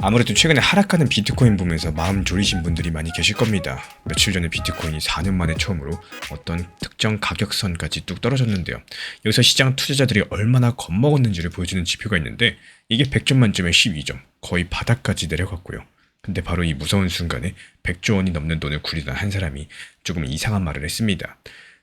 아무래도 최근에 하락하는 비트코인 보면서 마음 졸이신 분들이 많이 계실 겁니다. 며칠 전에 비트코인이 4년 만에 처음으로 어떤 특정 가격선까지 뚝 떨어졌는데요. 여기서 시장 투자자들이 얼마나 겁먹었는지를 보여주는 지표가 있는데 이게 100점 만점에 12점, 거의 바닥까지 내려갔고요. 근데 바로 이 무서운 순간에 100조 원이 넘는 돈을 굴리던 한 사람이 조금 이상한 말을 했습니다.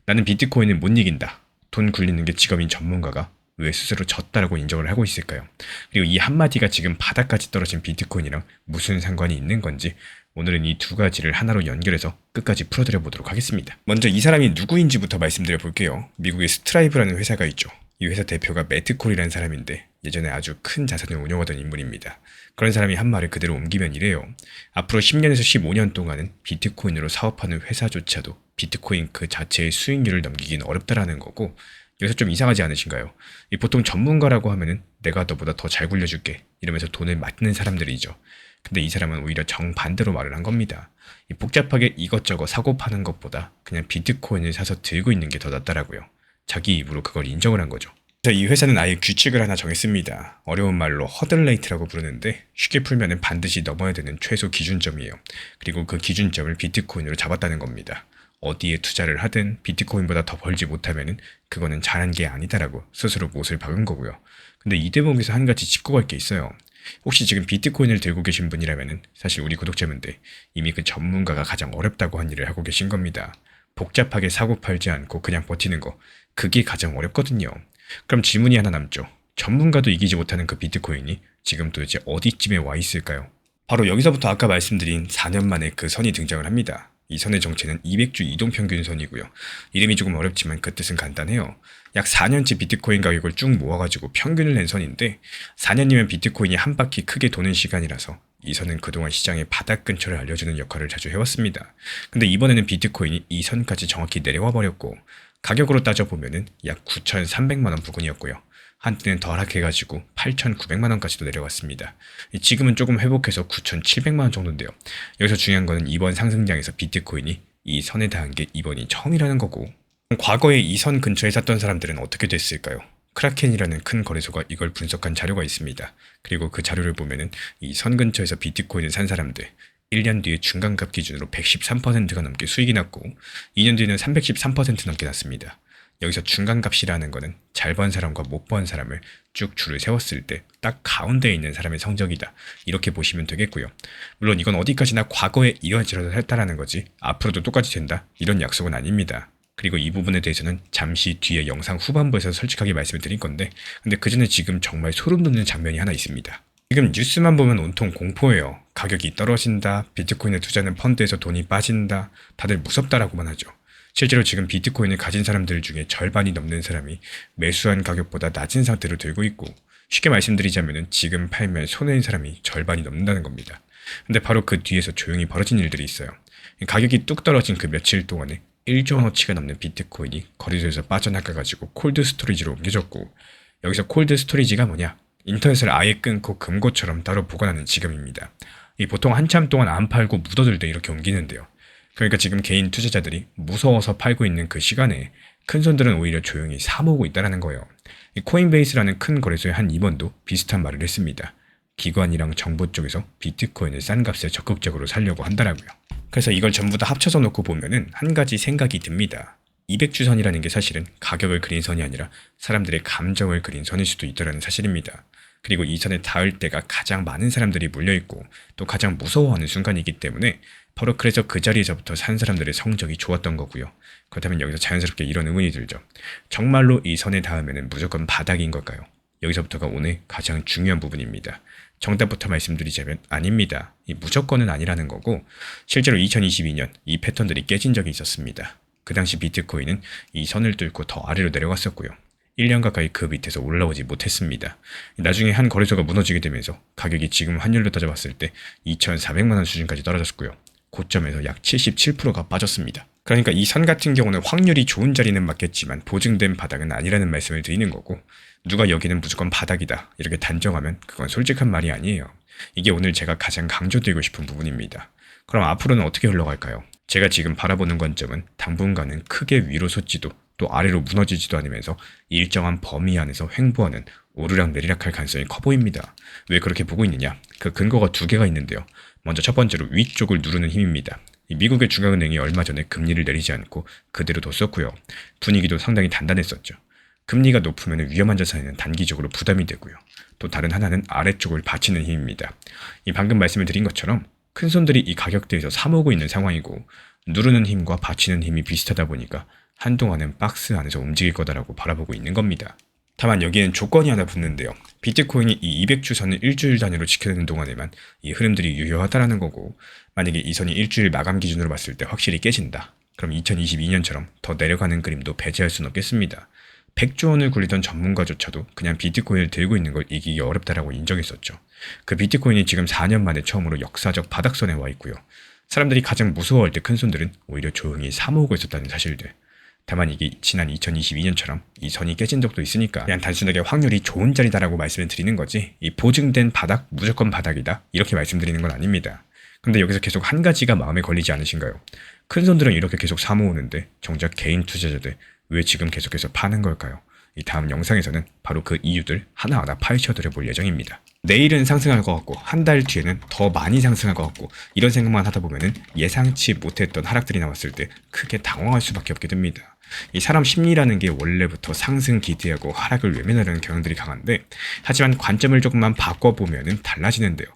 나는 비트코인을 못 이긴다. 돈 굴리는 게 직업인 전문가가 왜 스스로 졌다라고 인정을 하고 있을까요? 그리고 이 한마디가 지금 바닥까지 떨어진 비트코인이랑 무슨 상관이 있는 건지 오늘은 이 두 가지를 하나로 연결해서 끝까지 풀어드려 보도록 하겠습니다. 먼저 이 사람이 누구인지부터 말씀드려 볼게요. 미국의 스트라이브라는 회사가 있죠. 이 회사 대표가 매트 콜이라는 사람인데 예전에 아주 큰 자산을 운영하던 인물입니다. 그런 사람이 한 말을 그대로 옮기면 이래요. 앞으로 10년에서 15년 동안은 비트코인으로 사업하는 회사조차도 비트코인 그 자체의 수익률을 넘기긴 어렵다라는 거고, 여기서 좀 이상하지 않으신가요? 보통 전문가라고 하면은 내가 너보다 더 잘 굴려줄게 이러면서 돈을 맞는 사람들이죠. 근데 이 사람은 오히려 정반대로 말을 한 겁니다. 복잡하게 이것저것 사고 파는 것보다 그냥 비트코인을 사서 들고 있는 게 더 낫다라고요. 자기 입으로 그걸 인정을 한 거죠. 그래서 이 회사는 아예 규칙을 하나 정했습니다. 어려운 말로 허들레이트라고 부르는데 쉽게 풀면은 반드시 넘어야 되는 최소 기준점이에요. 그리고 그 기준점을 비트코인으로 잡았다는 겁니다. 어디에 투자를 하든 비트코인보다 더 벌지 못하면은 그거는 잘한 게 아니다라고 스스로 못을 박은 거고요. 근데 이 대목에서 한 가지 짚고 갈 게 있어요. 혹시 지금 비트코인을 들고 계신 분이라면은 사실 우리 구독자분들 이미 그 전문가가 가장 어렵다고 한 일을 하고 계신 겁니다. 복잡하게 사고 팔지 않고 그냥 버티는 거, 그게 가장 어렵거든요. 그럼 질문이 하나 남죠. 전문가도 이기지 못하는 그 비트코인이 지금 도대체 어디쯤에 와 있을까요? 바로 여기서부터 아까 말씀드린 4년 만에 그 선이 등장을 합니다. 이 선의 정체는 200주 이동평균선이고요. 이름이 조금 어렵지만 그 뜻은 간단해요. 약 4년치 비트코인 가격을 쭉 모아가지고 평균을 낸 선인데 4년이면 비트코인이 한 바퀴 크게 도는 시간이라서 이 선은 그동안 시장의 바닥 근처를 알려주는 역할을 자주 해왔습니다. 근데 이번에는 비트코인이 이 선까지 정확히 내려와 버렸고 가격으로 따져보면은 약 9,300만원 부근이었고요. 한때는 더 하락해가지고 8,900만원까지도 내려왔습니다. 지금은 조금 회복해서 9,700만원 정도인데요. 여기서 중요한 거는 이번 상승장에서 비트코인이 이 선에 닿은 게 이번이 처음이라는 거고, 과거에 이 선 근처에 샀던 사람들은 어떻게 됐을까요? 크라켄이라는 큰 거래소가 이걸 분석한 자료가 있습니다. 그리고 그 자료를 보면은 이 선 근처에서 비트코인을 산 사람들 1년 뒤에 중간값 기준으로 113%가 넘게 수익이 났고 2년 뒤에는 313% 넘게 났습니다. 여기서 중간값이라는 거는 잘 번 사람과 못 번 사람을 쭉 줄을 세웠을 때 딱 가운데에 있는 사람의 성적이다. 이렇게 보시면 되겠고요. 물론 이건 어디까지나 과거에 이어지려서 했다라는 거지 앞으로도 똑같이 된다. 이런 약속은 아닙니다. 그리고 이 부분에 대해서는 잠시 뒤에 영상 후반부에서 솔직하게 말씀을 드릴 건데, 근데 그 전에 지금 정말 소름 돋는 장면이 하나 있습니다. 지금 뉴스만 보면 온통 공포예요. 가격이 떨어진다, 비트코인에 투자하는 펀드에서 돈이 빠진다, 다들 무섭다라고만 하죠. 실제로 지금 비트코인을 가진 사람들 중에 절반이 넘는 사람이 매수한 가격보다 낮은 상태로 들고 있고, 쉽게 말씀드리자면 지금 팔면 손해인 사람이 절반이 넘는다는 겁니다. 근데 바로 그 뒤에서 조용히 벌어진 일들이 있어요. 가격이 뚝 떨어진 그 며칠 동안에 1조 원어치가 넘는 비트코인이 거래소에서 빠져나가가지고 콜드 스토리지로 옮겨졌고, 여기서 콜드 스토리지가 뭐냐? 인터넷을 아예 끊고 금고처럼 따로 보관하는 지금입니다. 보통 한참 동안 안 팔고 묻어둘 때 이렇게 옮기는데요. 그러니까 지금 개인 투자자들이 무서워서 팔고 있는 그 시간에 큰 손들은 오히려 조용히 사모으고 있다는 거예요. 코인베이스라는 큰 거래소의 한 임원도 비슷한 말을 했습니다. 기관이랑 정부 쪽에서 비트코인을 싼 값에 적극적으로 살려고 한다라고요. 그래서 이걸 전부 다 합쳐서 놓고 보면은 한 가지 생각이 듭니다. 200주선이라는 게 사실은 가격을 그린 선이 아니라 사람들의 감정을 그린 선일 수도 있다는 사실입니다. 그리고 이 선에 닿을 때가 가장 많은 사람들이 몰려있고 또 가장 무서워하는 순간이기 때문에 바로 그래서 그 자리에서부터 산 사람들의 성적이 좋았던 거고요. 그렇다면 여기서 자연스럽게 이런 의문이 들죠. 정말로 이 선에 닿으면 무조건 바닥인 걸까요? 여기서부터가 오늘 가장 중요한 부분입니다. 정답부터 말씀드리자면 아닙니다. 이 무조건은 아니라는 거고, 실제로 2022년 이 패턴들이 깨진 적이 있었습니다. 그 당시 비트코인은 이 선을 뚫고 더 아래로 내려갔었고요. 1년 가까이 그 밑에서 올라오지 못했습니다. 나중에 한 거래소가 무너지게 되면서 가격이 지금 환율로 따져봤을 때 2,400만원 수준까지 떨어졌고요. 고점에서 약 77%가 빠졌습니다. 그러니까 이 선 같은 경우는 확률이 좋은 자리는 맞겠지만 보증된 바닥은 아니라는 말씀을 드리는 거고, 누가 여기는 무조건 바닥이다 이렇게 단정하면 그건 솔직한 말이 아니에요. 이게 오늘 제가 가장 강조드리고 싶은 부분입니다. 그럼 앞으로는 어떻게 흘러갈까요? 제가 지금 바라보는 관점은 당분간은 크게 위로 솟지도 또 아래로 무너지지도 않으면서 일정한 범위 안에서 횡보하는 오르락내리락 할 가능성이 커 보입니다. 왜 그렇게 보고 있느냐? 그 근거가 두 개가 있는데요. 먼저 첫 번째로 위쪽을 누르는 힘입니다. 미국의 중앙은행이 얼마 전에 금리를 내리지 않고 그대로 뒀었고요. 분위기도 상당히 단단했었죠. 금리가 높으면 위험한 자산에는 단기적으로 부담이 되고요. 또 다른 하나는 아래쪽을 받치는 힘입니다. 이 방금 말씀을 드린 것처럼 큰손들이 이 가격대에서 사모으고 있는 상황이고 누르는 힘과 받치는 힘이 비슷하다 보니까 한동안은 박스 안에서 움직일 거다라고 바라보고 있는 겁니다. 다만 여기에는 조건이 하나 붙는데요. 비트코인이 이 200주 선을 일주일 단위로 지켜내는 동안에만 이 흐름들이 유효하다라는 거고, 만약에 이 선이 일주일 마감 기준으로 봤을 때 확실히 깨진다. 그럼 2022년처럼 더 내려가는 그림도 배제할 수는 없겠습니다. 100조 원을 굴리던 전문가조차도 그냥 비트코인을 들고 있는 걸 이기기 어렵다라고 인정했었죠. 그 비트코인이 지금 4년 만에 처음으로 역사적 바닥선에 와 있고요. 사람들이 가장 무서워할 때 큰손들은 오히려 조용히 사모으고 있었다는 사실들. 다만 이게 지난 2022년처럼 이 선이 깨진 적도 있으니까 그냥 단순하게 확률이 좋은 자리다라고 말씀을 드리는 거지, 이 보증된 바닥, 무조건 바닥이다 이렇게 말씀드리는 건 아닙니다. 근데 여기서 계속 한 가지가 마음에 걸리지 않으신가요? 큰손들은 이렇게 계속 사모으는데 정작 개인 투자자들 왜 지금 계속해서 파는 걸까요? 이 다음 영상에서는 바로 그 이유들 하나하나 파헤쳐드려 볼 예정입니다. 내일은 상승할 것 같고 한 달 뒤에는 더 많이 상승할 것 같고, 이런 생각만 하다 보면은 예상치 못했던 하락들이 나왔을 때 크게 당황할 수밖에 없게 됩니다. 이 사람 심리라는 게 원래부터 상승 기대하고 하락을 외면하려는 경향들이 강한데, 하지만 관점을 조금만 바꿔보면은 달라지는데요.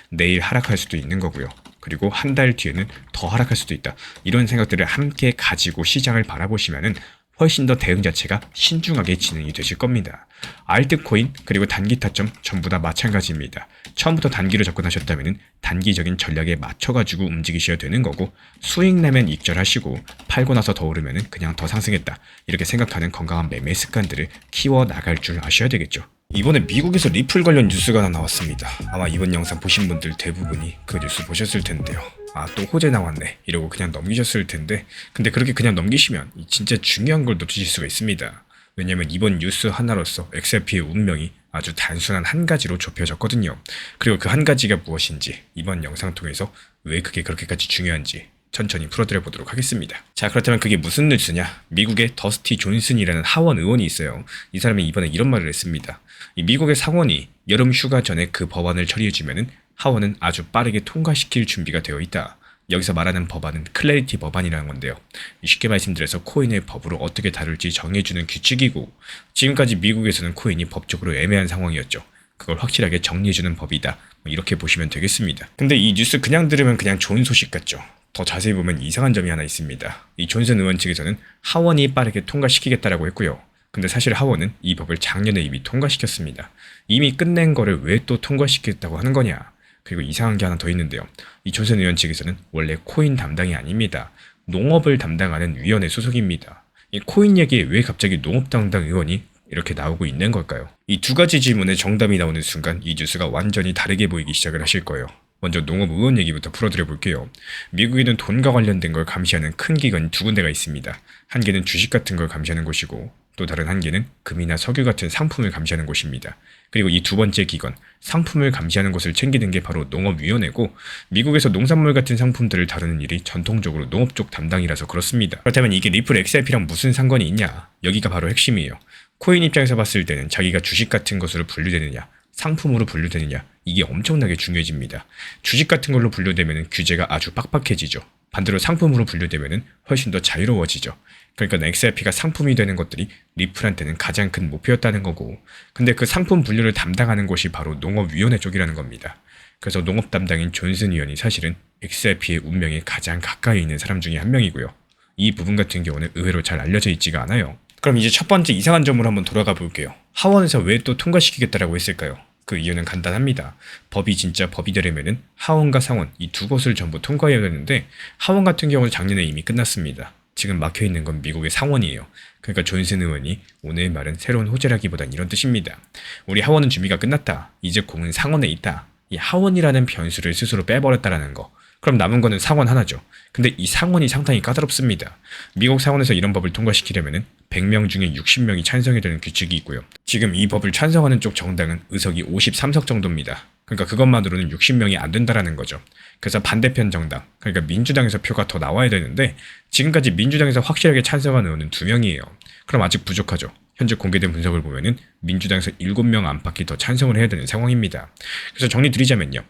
내일 하락할 수도 있는 거고요. 그리고 한 달 뒤에는 더 하락할 수도 있다. 이런 생각들을 함께 가지고 시장을 바라보시면은 훨씬 더 대응 자체가 신중하게 진행이 되실 겁니다. 알트코인 그리고 단기 타점 전부 다 마찬가지입니다. 처음부터 단기로 접근하셨다면 단기적인 전략에 맞춰가지고 움직이셔야 되는 거고, 수익 내면 익절하시고 팔고 나서 더 오르면 그냥 더 상승했다 이렇게 생각하는 건강한 매매 습관들을 키워 나갈 줄 아셔야 되겠죠. 이번에 미국에서 리플 관련 뉴스가 하나 나왔습니다. 아마 이번 영상 보신 분들 대부분이 그 뉴스 보셨을 텐데요. 아, 또 호재 나왔네 이러고 그냥 넘기셨을 텐데, 근데 그렇게 그냥 넘기시면 진짜 중요한 걸 놓치실 수가 있습니다. 왜냐면 이번 뉴스 하나로서 XRP의 운명이 아주 단순한 한 가지로 좁혀졌거든요. 그리고 그 한 가지가 무엇인지 이번 영상 통해서 왜 그게 그렇게까지 중요한지 천천히 풀어드려 보도록 하겠습니다. 자, 그렇다면 그게 무슨 뉴스냐? 미국의 더스티 존슨이라는 하원 의원이 있어요. 이 사람이 이번에 이런 말을 했습니다. 이 미국의 상원이 여름 휴가 전에 그 법안을 처리해주면은 하원은 아주 빠르게 통과시킬 준비가 되어 있다. 여기서 말하는 법안은 클래리티 법안이라는 건데요. 쉽게 말씀드려서 코인의 법으로 어떻게 다룰지 정해주는 규칙이고, 지금까지 미국에서는 코인이 법적으로 애매한 상황이었죠. 그걸 확실하게 정리해주는 법이다. 이렇게 보시면 되겠습니다. 근데 이 뉴스 그냥 들으면 그냥 좋은 소식 같죠. 더 자세히 보면 이상한 점이 하나 있습니다. 이 존슨 의원 측에서는 하원이 빠르게 통과시키겠다라고 했고요. 근데 사실 하원은 이 법을 작년에 이미 통과시켰습니다. 이미 끝낸 거를 왜 또 통과시켰다고 하는 거냐? 그리고 이상한 게 하나 더 있는데요. 이 존슨 의원 측에서는 원래 코인 담당이 아닙니다. 농업을 담당하는 위원회 소속입니다. 이 코인 얘기에 왜 갑자기 농업 담당 의원이 이렇게 나오고 있는 걸까요? 이 두 가지 질문에 정답이 나오는 순간 이 뉴스가 완전히 다르게 보이기 시작을 하실 거예요. 먼저 농업 의원 얘기부터 풀어드려 볼게요. 미국에는 돈과 관련된 걸 감시하는 큰 기관이 두 군데가 있습니다. 한 개는 주식 같은 걸 감시하는 곳이고, 또 다른 한 개는 금이나 석유 같은 상품을 감시하는 곳입니다. 그리고 이 두 번째 기관, 상품을 감시하는 곳을 챙기는 게 바로 농업위원회고, 미국에서 농산물 같은 상품들을 다루는 일이 전통적으로 농업 쪽 담당이라서 그렇습니다. 그렇다면 이게 리플 XRP랑 무슨 상관이 있냐? 여기가 바로 핵심이에요. 코인 입장에서 봤을 때는 자기가 주식 같은 것으로 분류되느냐, 상품으로 분류되느냐, 이게 엄청나게 중요해집니다. 주식 같은 걸로 분류되면 규제가 아주 빡빡해지죠. 반대로 상품으로 분류되면 훨씬 더 자유로워지죠. 그러니까 XRP가 상품이 되는 것들이 리플한테는 가장 큰 목표였다는 거고, 근데 그 상품 분류를 담당하는 곳이 바로 농업위원회 쪽이라는 겁니다. 그래서 농업 담당인 존슨 의원이 사실은 XRP의 운명에 가장 가까이 있는 사람 중에 한 명이고요. 이 부분 같은 경우는 의외로 잘 알려져 있지가 않아요. 그럼 이제 첫 번째 이상한 점으로 한번 돌아가 볼게요. 하원에서 왜 또 통과시키겠다라고 했을까요? 그 이유는 간단합니다. 법이 진짜 법이 되려면은 하원과 상원 이 두 곳을 전부 통과해야 되는데, 하원 같은 경우는 작년에 이미 끝났습니다. 지금 막혀있는 건 미국의 상원이에요. 그러니까 존슨 의원이 오늘 말은 새로운 호재라기보단 이런 뜻입니다. 우리 하원은 준비가 끝났다. 이제 공은 상원에 있다. 이 하원이라는 변수를 스스로 빼버렸다라는 거. 그럼 남은 거는 상원 하나죠. 근데 이 상원이 상당히 까다롭습니다. 미국 상원에서 이런 법을 통과시키려면 100명 중에 60명이 찬성이 되는 규칙이 있고요. 지금 이 법을 찬성하는 쪽 정당은 의석이 53석 정도입니다. 그러니까 그것만으로는 60명이 안 된다라는 거죠. 그래서 반대편 정당, 그러니까 민주당에서 표가 더 나와야 되는데, 지금까지 민주당에서 확실하게 찬성한 의원은 2명이에요. 그럼 아직 부족하죠. 현재 공개된 분석을 보면은 민주당에서 7명 안팎이 더 찬성을 해야 되는 상황입니다. 그래서 정리 드리자면요.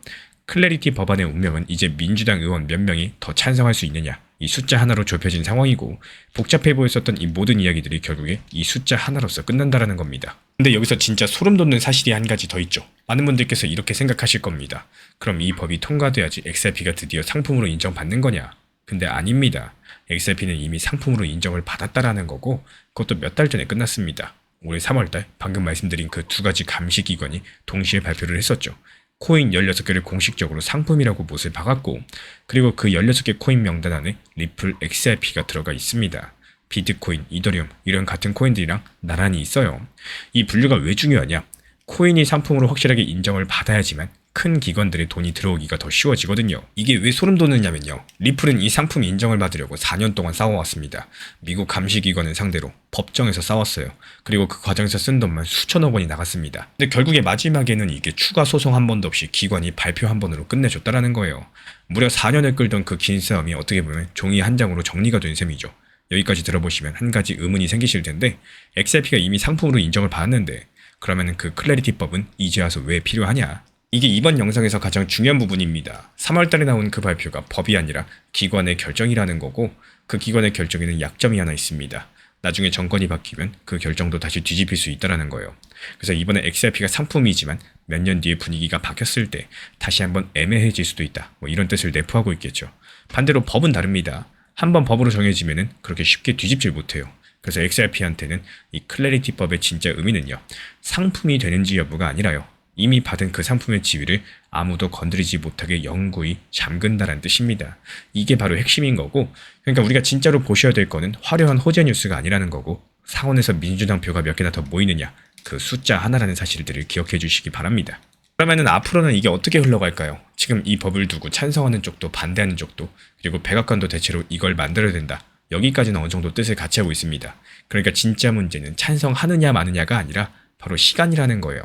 클래리티 법안의 운명은 이제 민주당 의원 몇 명이 더 찬성할 수 있느냐, 이 숫자 하나로 좁혀진 상황이고, 복잡해 보였었던 이 모든 이야기들이 결국에 이 숫자 하나로서 끝난다라는 겁니다. 근데 여기서 진짜 소름 돋는 사실이 한 가지 더 있죠. 많은 분들께서 이렇게 생각하실 겁니다. 그럼 이 법이 통과돼야지 XRP가 드디어 상품으로 인정받는 거냐? 근데 아닙니다. XRP는 이미 상품으로 인정을 받았다라는 거고, 그것도 몇 달 전에 끝났습니다. 올해 3월달 방금 말씀드린 그 두 가지 감시기관이 동시에 발표를 했었죠. 코인 16개를 공식적으로 상품이라고 못을 박았고, 그리고 그 16개 코인 명단 안에 리플 XRP가 들어가 있습니다. 비트코인, 이더리움 이런 같은 코인들이랑 나란히 있어요. 이 분류가 왜 중요하냐? 코인이 상품으로 확실하게 인정을 받아야지만 큰 기관들의 돈이 들어오기가 더 쉬워지거든요. 이게 왜 소름 돋느냐면요. 리플은 이 상품 인정을 받으려고 4년 동안 싸워왔습니다. 미국 감시기관을 상대로 법정에서 싸웠어요. 그리고 그 과정에서 쓴 돈만 수천억 원이 나갔습니다. 근데 결국에 마지막에는 이게 추가 소송 한 번도 없이 기관이 발표 한 번으로 끝내줬다라는 거예요. 무려 4년을 끌던 그 긴 싸움이 어떻게 보면 종이 한 장으로 정리가 된 셈이죠. 여기까지 들어보시면 한 가지 의문이 생기실 텐데, XRP가 이미 상품으로 인정을 받았는데 그러면 그 클래리티법은 이제 와서 왜 필요하냐? 이게 이번 영상에서 가장 중요한 부분입니다. 3월달에 나온 그 발표가 법이 아니라 기관의 결정이라는 거고, 그 기관의 결정에는 약점이 하나 있습니다. 나중에 정권이 바뀌면 그 결정도 다시 뒤집힐 수 있다는 거예요. 그래서 이번에 XRP가 상품이지만 몇 년 뒤에 분위기가 바뀌었을 때 다시 한번 애매해질 수도 있다, 뭐 이런 뜻을 내포하고 있겠죠. 반대로 법은 다릅니다. 한번 법으로 정해지면은 그렇게 쉽게 뒤집질 못해요. 그래서 XRP한테는 이 클래리티법의 진짜 의미는요, 상품이 되는지 여부가 아니라요, 이미 받은 그 상품의 지위를 아무도 건드리지 못하게 영구히 잠근다라는 뜻입니다. 이게 바로 핵심인 거고, 그러니까 우리가 진짜로 보셔야 될 거는 화려한 호재 뉴스가 아니라는 거고, 상원에서 민주당 표가 몇 개나 더 모이느냐, 그 숫자 하나라는 사실들을 기억해 주시기 바랍니다. 그러면은 앞으로는 이게 어떻게 흘러갈까요? 지금 이 법을 두고 찬성하는 쪽도 반대하는 쪽도, 그리고 백악관도 대체로 이걸 만들어야 된다, 여기까지는 어느 정도 뜻을 같이 하고 있습니다. 그러니까 진짜 문제는 찬성하느냐 마느냐가 아니라 바로 시간이라는 거예요.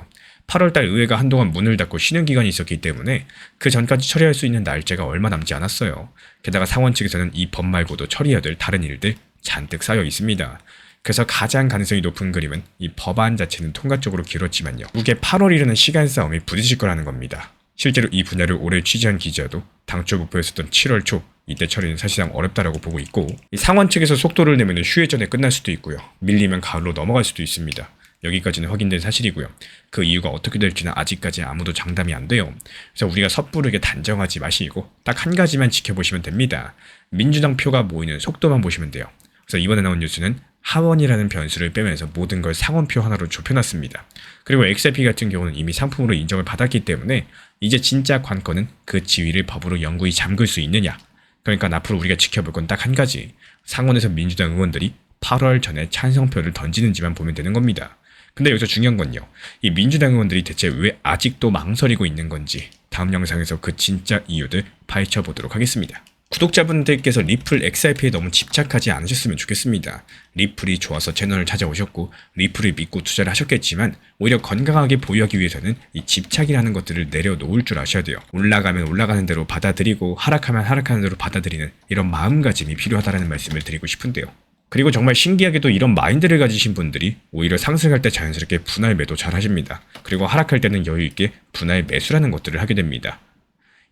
8월달 의회가 한동안 문을 닫고 쉬는 기간이 있었기 때문에 그 전까지 처리할 수 있는 날짜가 얼마 남지 않았어요. 게다가 상원 측에서는 이 법 말고도 처리해야 될 다른 일들 잔뜩 쌓여 있습니다. 그래서 가장 가능성이 높은 그림은 이 법안 자체는 통과 쪽으로 길었지만요, 그게 8월이라는 시간 싸움이 부딪힐 거라는 겁니다. 실제로 이 분야를 오래 취재한 기자도 당초 목표였었던 7월 초, 이때 처리는 사실상 어렵다라고 보고 있고, 이 상원 측에서 속도를 내면 휴회 전에 끝날 수도 있고요, 밀리면 가을로 넘어갈 수도 있습니다. 여기까지는 확인된 사실이고요. 그 이유가 어떻게 될지는 아직까지 아무도 장담이 안 돼요. 그래서 우리가 섣부르게 단정하지 마시고 딱 한 가지만 지켜보시면 됩니다. 민주당 표가 모이는 속도만 보시면 돼요. 그래서 이번에 나온 뉴스는 하원이라는 변수를 빼면서 모든 걸 상원표 하나로 좁혀놨습니다. 그리고 XRP 같은 경우는 이미 상품으로 인정을 받았기 때문에 이제 진짜 관건은 그 지위를 법으로 영구히 잠글 수 있느냐. 그러니까 앞으로 우리가 지켜볼 건 딱 한 가지, 상원에서 민주당 의원들이 8월 전에 찬성표를 던지는지만 보면 되는 겁니다. 근데 여기서 중요한 건요, 이 민주당 의원들이 대체 왜 아직도 망설이고 있는 건지 다음 영상에서 그 진짜 이유들 파헤쳐 보도록 하겠습니다. 구독자분들께서 리플 XRP에 너무 집착하지 않으셨으면 좋겠습니다. 리플이 좋아서 채널을 찾아오셨고 리플을 믿고 투자를 하셨겠지만, 오히려 건강하게 보유하기 위해서는 이 집착이라는 것들을 내려놓을 줄 아셔야 돼요. 올라가면 올라가는 대로 받아들이고 하락하면 하락하는 대로 받아들이는 이런 마음가짐이 필요하다는 말씀을 드리고 싶은데요. 그리고 정말 신기하게도 이런 마인드를 가지신 분들이 오히려 상승할 때 자연스럽게 분할 매도 잘 하십니다. 그리고 하락할 때는 여유있게 분할 매수라는 것들을 하게 됩니다.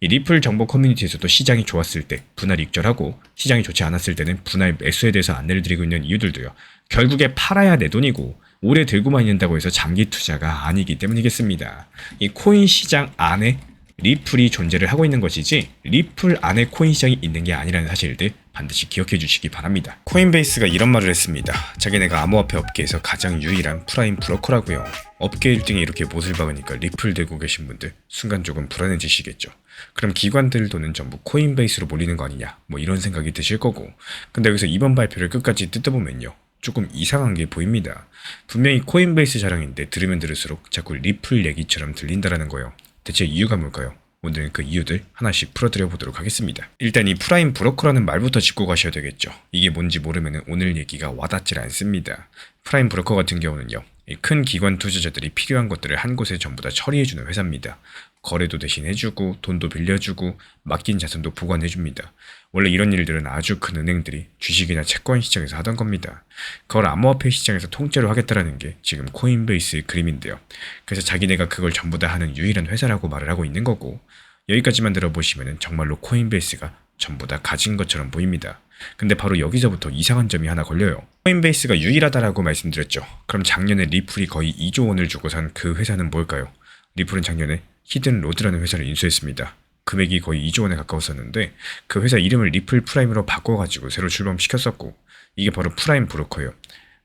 이 리플 정보 커뮤니티에서도 시장이 좋았을 때 분할 익절하고, 시장이 좋지 않았을 때는 분할 매수에 대해서 안내를 드리고 있는 이유들도요, 결국에 팔아야 내 돈이고 오래 들고만 있는다고 해서 장기 투자가 아니기 때문이겠습니다. 이 코인 시장 안에 리플이 존재를 하고 있는 것이지 리플 안에 코인 시장이 있는 게 아니라는 사실들 반드시 기억해 주시기 바랍니다. 코인베이스가 이런 말을 했습니다. 자기네가 암호화폐 업계에서 가장 유일한 프라임 브로커라고요. 업계 1등이 이렇게 못을 박으니까 리플 들고 계신 분들 순간 조금 불안해지시겠죠. 그럼 기관들 돈은 전부 코인베이스로 몰리는 거 아니냐, 뭐 이런 생각이 드실 거고, 근데 여기서 이번 발표를 끝까지 뜯어보면요, 조금 이상한 게 보입니다. 분명히 코인베이스 자랑인데 들으면 들을수록 자꾸 리플 얘기처럼 들린다라는 거예요. 대체 이유가 뭘까요? 오늘은 그 이유들 하나씩 풀어드려 보도록 하겠습니다. 일단 이 프라임 브로커라는 말부터 짚고 가셔야 되겠죠. 이게 뭔지 모르면 오늘 얘기가 와닿질 않습니다. 프라임 브로커 같은 경우는요, 이 큰 기관 투자자들이 필요한 것들을 한 곳에 전부 다 처리해주는 회사입니다. 거래도 대신 해주고 돈도 빌려주고 맡긴 자산도 보관해줍니다. 원래 이런 일들은 아주 큰 은행들이 주식이나 채권 시장에서 하던 겁니다. 그걸 암호화폐 시장에서 통째로 하겠다라는 게 지금 코인베이스의 그림인데요. 그래서 자기네가 그걸 전부 다 하는 유일한 회사라고 말을 하고 있는 거고, 여기까지만 들어보시면 정말로 코인베이스가 전부 다 가진 것처럼 보입니다. 근데 바로 여기서부터 이상한 점이 하나 걸려요. 코인베이스가 유일하다라고 말씀드렸죠. 그럼 작년에 리플이 거의 2조 원을 주고 산 그 회사는 뭘까요? 리플은 작년에 히든로드라는 회사를 인수했습니다. 금액이 거의 2조 원에 가까웠었는데 그 회사 이름을 리플 프라임으로 바꿔가지고 새로 출범시켰었고, 이게 바로 프라임 브로커예요.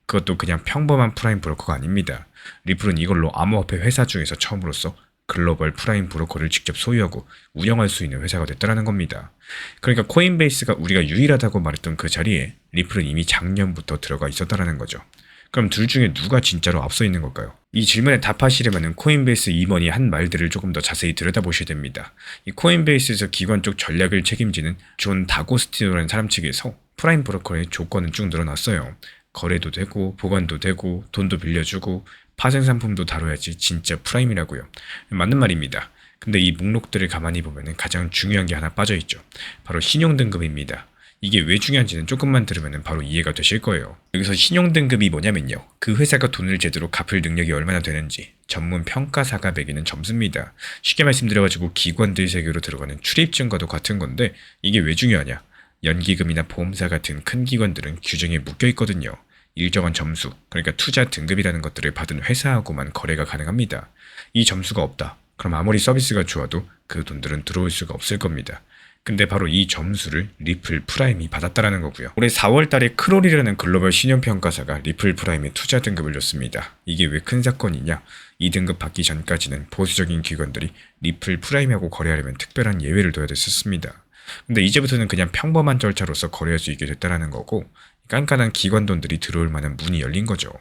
그것도 그냥 평범한 프라임 브로커가 아닙니다. 리플은 이걸로 암호화폐 회사 중에서 처음으로서 글로벌 프라임 브로커를 직접 소유하고 운영할 수 있는 회사가 됐다는 겁니다. 그러니까 코인베이스가 우리가 유일하다고 말했던 그 자리에 리플은 이미 작년부터 들어가 있었다는 거죠. 그럼 둘 중에 누가 진짜로 앞서 있는 걸까요? 이 질문에 답하시려면 코인베이스 임원이 한 말들을 조금 더 자세히 들여다보셔야 됩니다. 이 코인베이스에서 기관 쪽 전략을 책임지는 존 다고스티노라는 사람 측에서 프라임 브로커의 조건은 쭉 늘어났어요. 거래도 되고 보관도 되고 돈도 빌려주고 파생 상품도 다뤄야지 진짜 프라임이라고요. 맞는 말입니다. 근데 이 목록들을 가만히 보면 가장 중요한 게 하나 빠져있죠. 바로 신용등급입니다. 이게 왜 중요한지는 조금만 들으면 바로 이해가 되실 거예요. 여기서 신용등급이 뭐냐면요, 그 회사가 돈을 제대로 갚을 능력이 얼마나 되는지 전문 평가사가 매기는 점수입니다. 쉽게 말씀드려가지고 기관들 세계로 들어가는 출입증과도 같은 건데, 이게 왜 중요하냐? 연기금이나 보험사 같은 큰 기관들은 규정에 묶여 있거든요. 일정한 점수, 그러니까 투자 등급이라는 것들을 받은 회사하고만 거래가 가능합니다. 이 점수가 없다. 그럼 아무리 서비스가 좋아도 그 돈들은 들어올 수가 없을 겁니다. 근데 바로 이 점수를 리플 프라임이 받았다라는 거고요. 올해 4월 달에 크롤이라는 글로벌 신용평가사가 리플 프라임의 투자 등급을 줬습니다. 이게 왜 큰 사건이냐? 이 등급 받기 전까지는 보수적인 기관들이 리플 프라임하고 거래하려면 특별한 예외를 둬야 됐었습니다. 근데 이제부터는 그냥 평범한 절차로서 거래할 수 있게 됐다는 거고, 깐깐한 기관 돈들이 들어올 만한 문이 열린 거죠.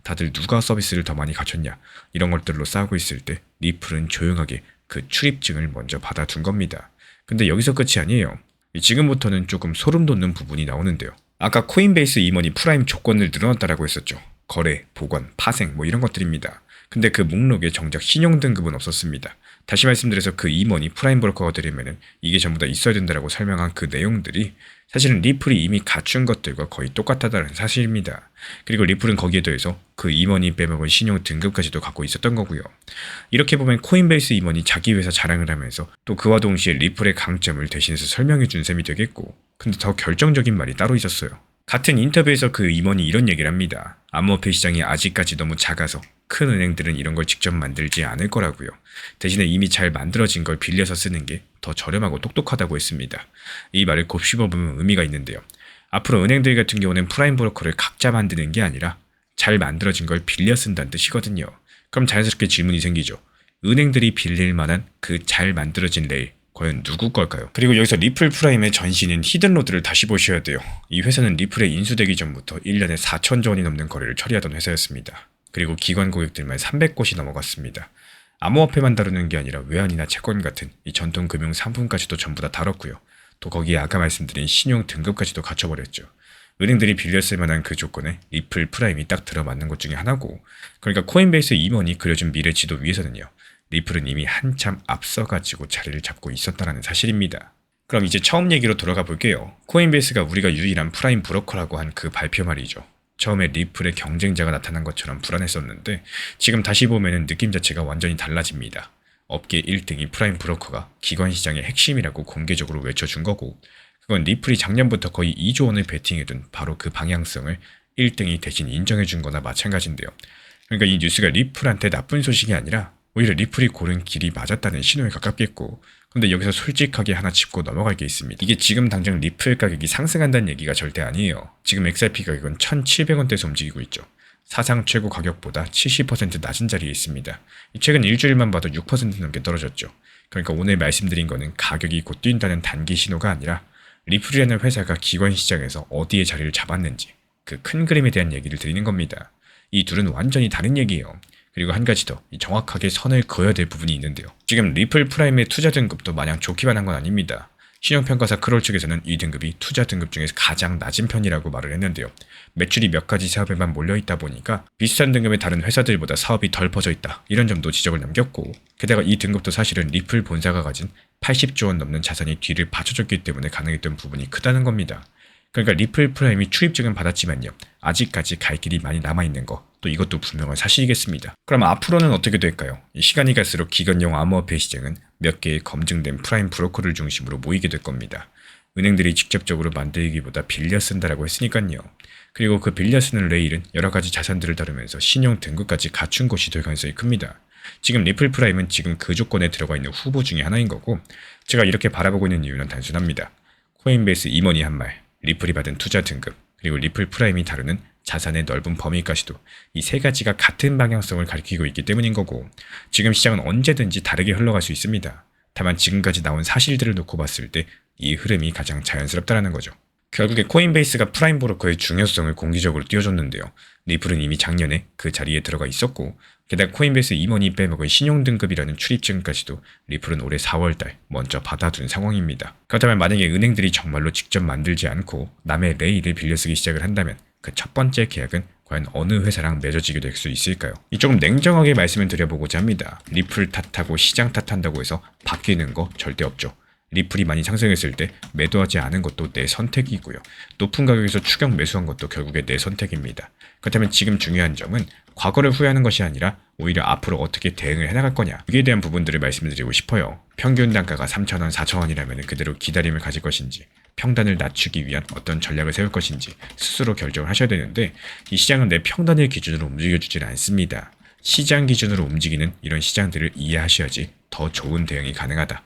다들 누가 서비스를 더 많이 갖췄냐, 이런 것들로 싸우고 있을 때 리플은 조용하게 그 출입증을 먼저 받아둔 겁니다. 근데 여기서 끝이 아니에요. 지금부터는 조금 소름 돋는 부분이 나오는데요. 아까 코인베이스 임원이 프라임 조건을 늘어놨다라고 했었죠. 거래, 보관, 파생 이런 것들입니다. 근데 그 목록에 정작 신용 등급은 없었습니다. 다시 말씀드려서 그 임원이 프라임 브로커가 되려면 이게 전부 다 있어야 된다라고 설명한 그 내용들이 사실은 리플이 이미 갖춘 것들과 거의 똑같다는 사실입니다. 그리고 리플은 거기에 더해서 그 임원이 빼먹은 신용 등급까지도 갖고 있었던 거고요. 이렇게 보면 코인베이스 임원이 자기 회사 자랑을 하면서 또 그와 동시에 리플의 강점을 대신해서 설명해 준 셈이 되겠고, 근데 더 결정적인 말이 따로 있었어요. 같은 인터뷰에서 그 임원이 이런 얘기를 합니다. 암호화폐 시장이 아직까지 너무 작아서 큰 은행들은 이런 걸 직접 만들지 않을 거라고요. 대신에 이미 잘 만들어진 걸 빌려서 쓰는 게 더 저렴하고 똑똑하다고 했습니다. 이 말을 곱씹어보면 의미가 있는데요. 앞으로 은행들 같은 경우는 프라임 브로커를 각자 만드는 게 아니라 잘 만들어진 걸 빌려 쓴다는 뜻이거든요. 그럼 자연스럽게 질문이 생기죠. 은행들이 빌릴 만한 그 잘 만들어진 레일, 과연 누구 걸까요? 그리고 여기서 리플 프라임의 전신인 히든로드를 다시 보셔야 돼요. 이 회사는 리플에 인수되기 전부터 1년에 4천조 원이 넘는 거래를 처리하던 회사였습니다. 그리고 기관 고객들만 300곳이 넘어갔습니다. 암호화폐만 다루는 게 아니라 외환이나 채권 같은 이 전통 금융 상품까지도 전부 다 다뤘고요. 또 거기에 아까 말씀드린 신용 등급까지도 갖춰버렸죠. 은행들이 빌렸을 만한 그 조건에 리플 프라임이 딱 들어맞는 것 중에 하나고, 그러니까 코인베이스 임원이 그려준 미래 지도 위에서는요, 리플은 이미 한참 앞서가지고 자리를 잡고 있었다는 사실입니다. 그럼 이제 처음 얘기로 돌아가 볼게요. 코인베이스가 우리가 유일한 프라임 브로커라고 한 그 발표 말이죠. 처음에 리플의 경쟁자가 나타난 것처럼 불안했었는데 지금 다시 보면은 느낌 자체가 완전히 달라집니다. 업계 1등이 프라임 브로커가 기관 시장의 핵심이라고 공개적으로 외쳐준 거고, 그건 리플이 작년부터 거의 2조 원을 베팅해둔 바로 그 방향성을 1등이 대신 인정해준 거나 마찬가지인데요. 그러니까 이 뉴스가 리플한테 나쁜 소식이 아니라 오히려 리플이 고른 길이 맞았다는 신호에 가깝겠고, 근데 여기서 솔직하게 하나 짚고 넘어갈 게 있습니다. 이게 지금 당장 리플 가격이 상승한다는 얘기가 절대 아니에요. 지금 XRP 가격은 1,700원대에서 움직이고 있죠. 사상 최고 가격보다 70% 낮은 자리에 있습니다. 최근 일주일만 봐도 6% 넘게 떨어졌죠. 그러니까 오늘 말씀드린 거는 가격이 곧 뛴다는 단기 신호가 아니라 리플이라는 회사가 기관 시장에서 어디에 자리를 잡았는지 그 큰 그림에 대한 얘기를 드리는 겁니다. 이 둘은 완전히 다른 얘기예요. 그리고 한 가지 더 정확하게 선을 그어야 될 부분이 있는데요. 지금 리플 프라임의 투자 등급도 마냥 좋기만 한 건 아닙니다. 신용평가사 크롤 측에서는 이 등급이 투자 등급 중에서 가장 낮은 편이라고 말을 했는데요. 매출이 몇 가지 사업에만 몰려있다 보니까 비슷한 등급의 다른 회사들보다 사업이 덜 퍼져 있다, 이런 점도 지적을 남겼고, 게다가 이 등급도 사실은 리플 본사가 가진 80조 원 넘는 자산이 뒤를 받쳐줬기 때문에 가능했던 부분이 크다는 겁니다. 그러니까 리플 프라임이 출입증은 받았지만요, 아직까지 갈 길이 많이 남아있는 거, 또 이것도 분명한 사실이겠습니다. 그럼 앞으로는 어떻게 될까요? 시간이 갈수록 기관용 암호화폐 시장은 몇 개의 검증된 프라임 브로커를 중심으로 모이게 될 겁니다. 은행들이 직접적으로 만들기보다 빌려 쓴다라고 했으니까요. 그리고 그 빌려 쓰는 레일은 여러 가지 자산들을 다루면서 신용 등급까지 갖춘 곳이 될 가능성이 큽니다. 지금 리플 프라임은 지금 그 조건에 들어가 있는 후보 중에 하나인 거고, 제가 이렇게 바라보고 있는 이유는 단순합니다. 코인베이스 임원이 한 말, 리플이 받은 투자 등급, 그리고 리플 프라임이 다루는 자산의 넓은 범위까지도 이 세 가지가 같은 방향성을 가리키고 있기 때문인 거고, 지금 시장은 언제든지 다르게 흘러갈 수 있습니다. 다만 지금까지 나온 사실들을 놓고 봤을 때 이 흐름이 가장 자연스럽다라는 거죠. 결국에 코인베이스가 프라임 브로커의 중요성을 공개적으로 띄워줬는데요. 리플은 이미 작년에 그 자리에 들어가 있었고, 게다가 코인베이스 임원이 빼먹은 신용등급이라는 출입증까지도 리플은 올해 4월달 먼저 받아둔 상황입니다. 그렇다면 만약에 은행들이 정말로 직접 만들지 않고 남의 레일을 빌려 쓰기 시작을 한다면 그 첫 번째 계약은 과연 어느 회사랑 맺어지게 될 수 있을까요? 이 조금 냉정하게 말씀을 드려보고자 합니다. 리플 탓하고 시장 탓한다고 해서 바뀌는 거 절대 없죠. 리플이 많이 상승했을 때 매도하지 않은 것도 내 선택이고요. 높은 가격에서 추격 매수한 것도 결국에 내 선택입니다. 그렇다면 지금 중요한 점은 과거를 후회하는 것이 아니라 오히려 앞으로 어떻게 대응을 해나갈 거냐, 여기에 대한 부분들을 말씀드리고 싶어요. 평균 단가가 3,000원, 4,000원이라면 그대로 기다림을 가질 것인지, 평단을 낮추기 위한 어떤 전략을 세울 것인지 스스로 결정을 하셔야 되는데, 이 시장은 내 평단을 기준으로 움직여주질 않습니다. 시장 기준으로 움직이는 이런 시장들을 이해하셔야지 더 좋은 대응이 가능하다,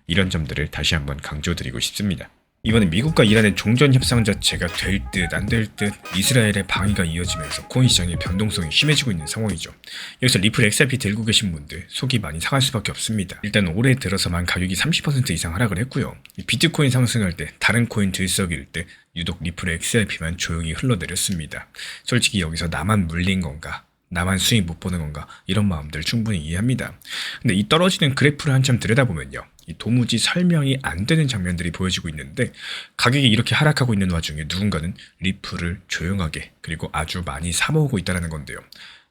이런 점들을 다시 한번 강조드리고 싶습니다. 이번에 미국과 이란의 종전 협상 자체가 될 듯 안 될 듯 이스라엘의 방위가 이어지면서 코인 시장의 변동성이 심해지고 있는 상황이죠. 여기서 리플 XRP 들고 계신 분들 속이 많이 상할 수밖에 없습니다. 일단 올해 들어서만 가격이 30% 이상 하락을 했고요. 비트코인 상승할 때, 다른 코인 들썩일 때 유독 리플 XRP만 조용히 흘러내렸습니다. 솔직히 여기서 나만 물린 건가, 나만 수익 못 보는 건가, 이런 마음들 충분히 이해합니다. 근데 이 떨어지는 그래프를 한참 들여다보면요, 이 도무지 설명이 안 되는 장면들이 보여지고 있는데, 가격이 이렇게 하락하고 있는 와중에 누군가는 리플을 조용하게 그리고 아주 많이 사모으고 있다는 건데요.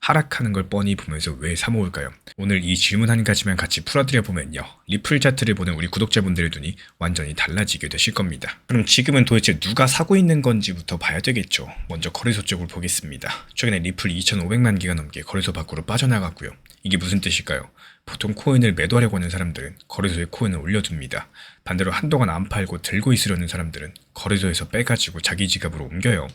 하락하는 걸 뻔히 보면서 왜 사모을까요? 오늘 이 질문 한 가지만 같이 풀어드려 보면요, 리플 차트를 보는 우리 구독자분들의 눈이 완전히 달라지게 되실 겁니다. 그럼 지금은 도대체 누가 사고 있는 건지부터 봐야 되겠죠. 먼저 거래소 쪽을 보겠습니다. 최근에 리플 2,500만 개가 넘게 거래소 밖으로 빠져나갔고요. 이게 무슨 뜻일까요? 보통 코인을 매도하려고 하는 사람들은 거래소에 코인을 올려둡니다. 반대로 한동안 안 팔고 들고 있으려는 사람들은 거래소에서 빼가지고 자기 지갑으로 옮겨요.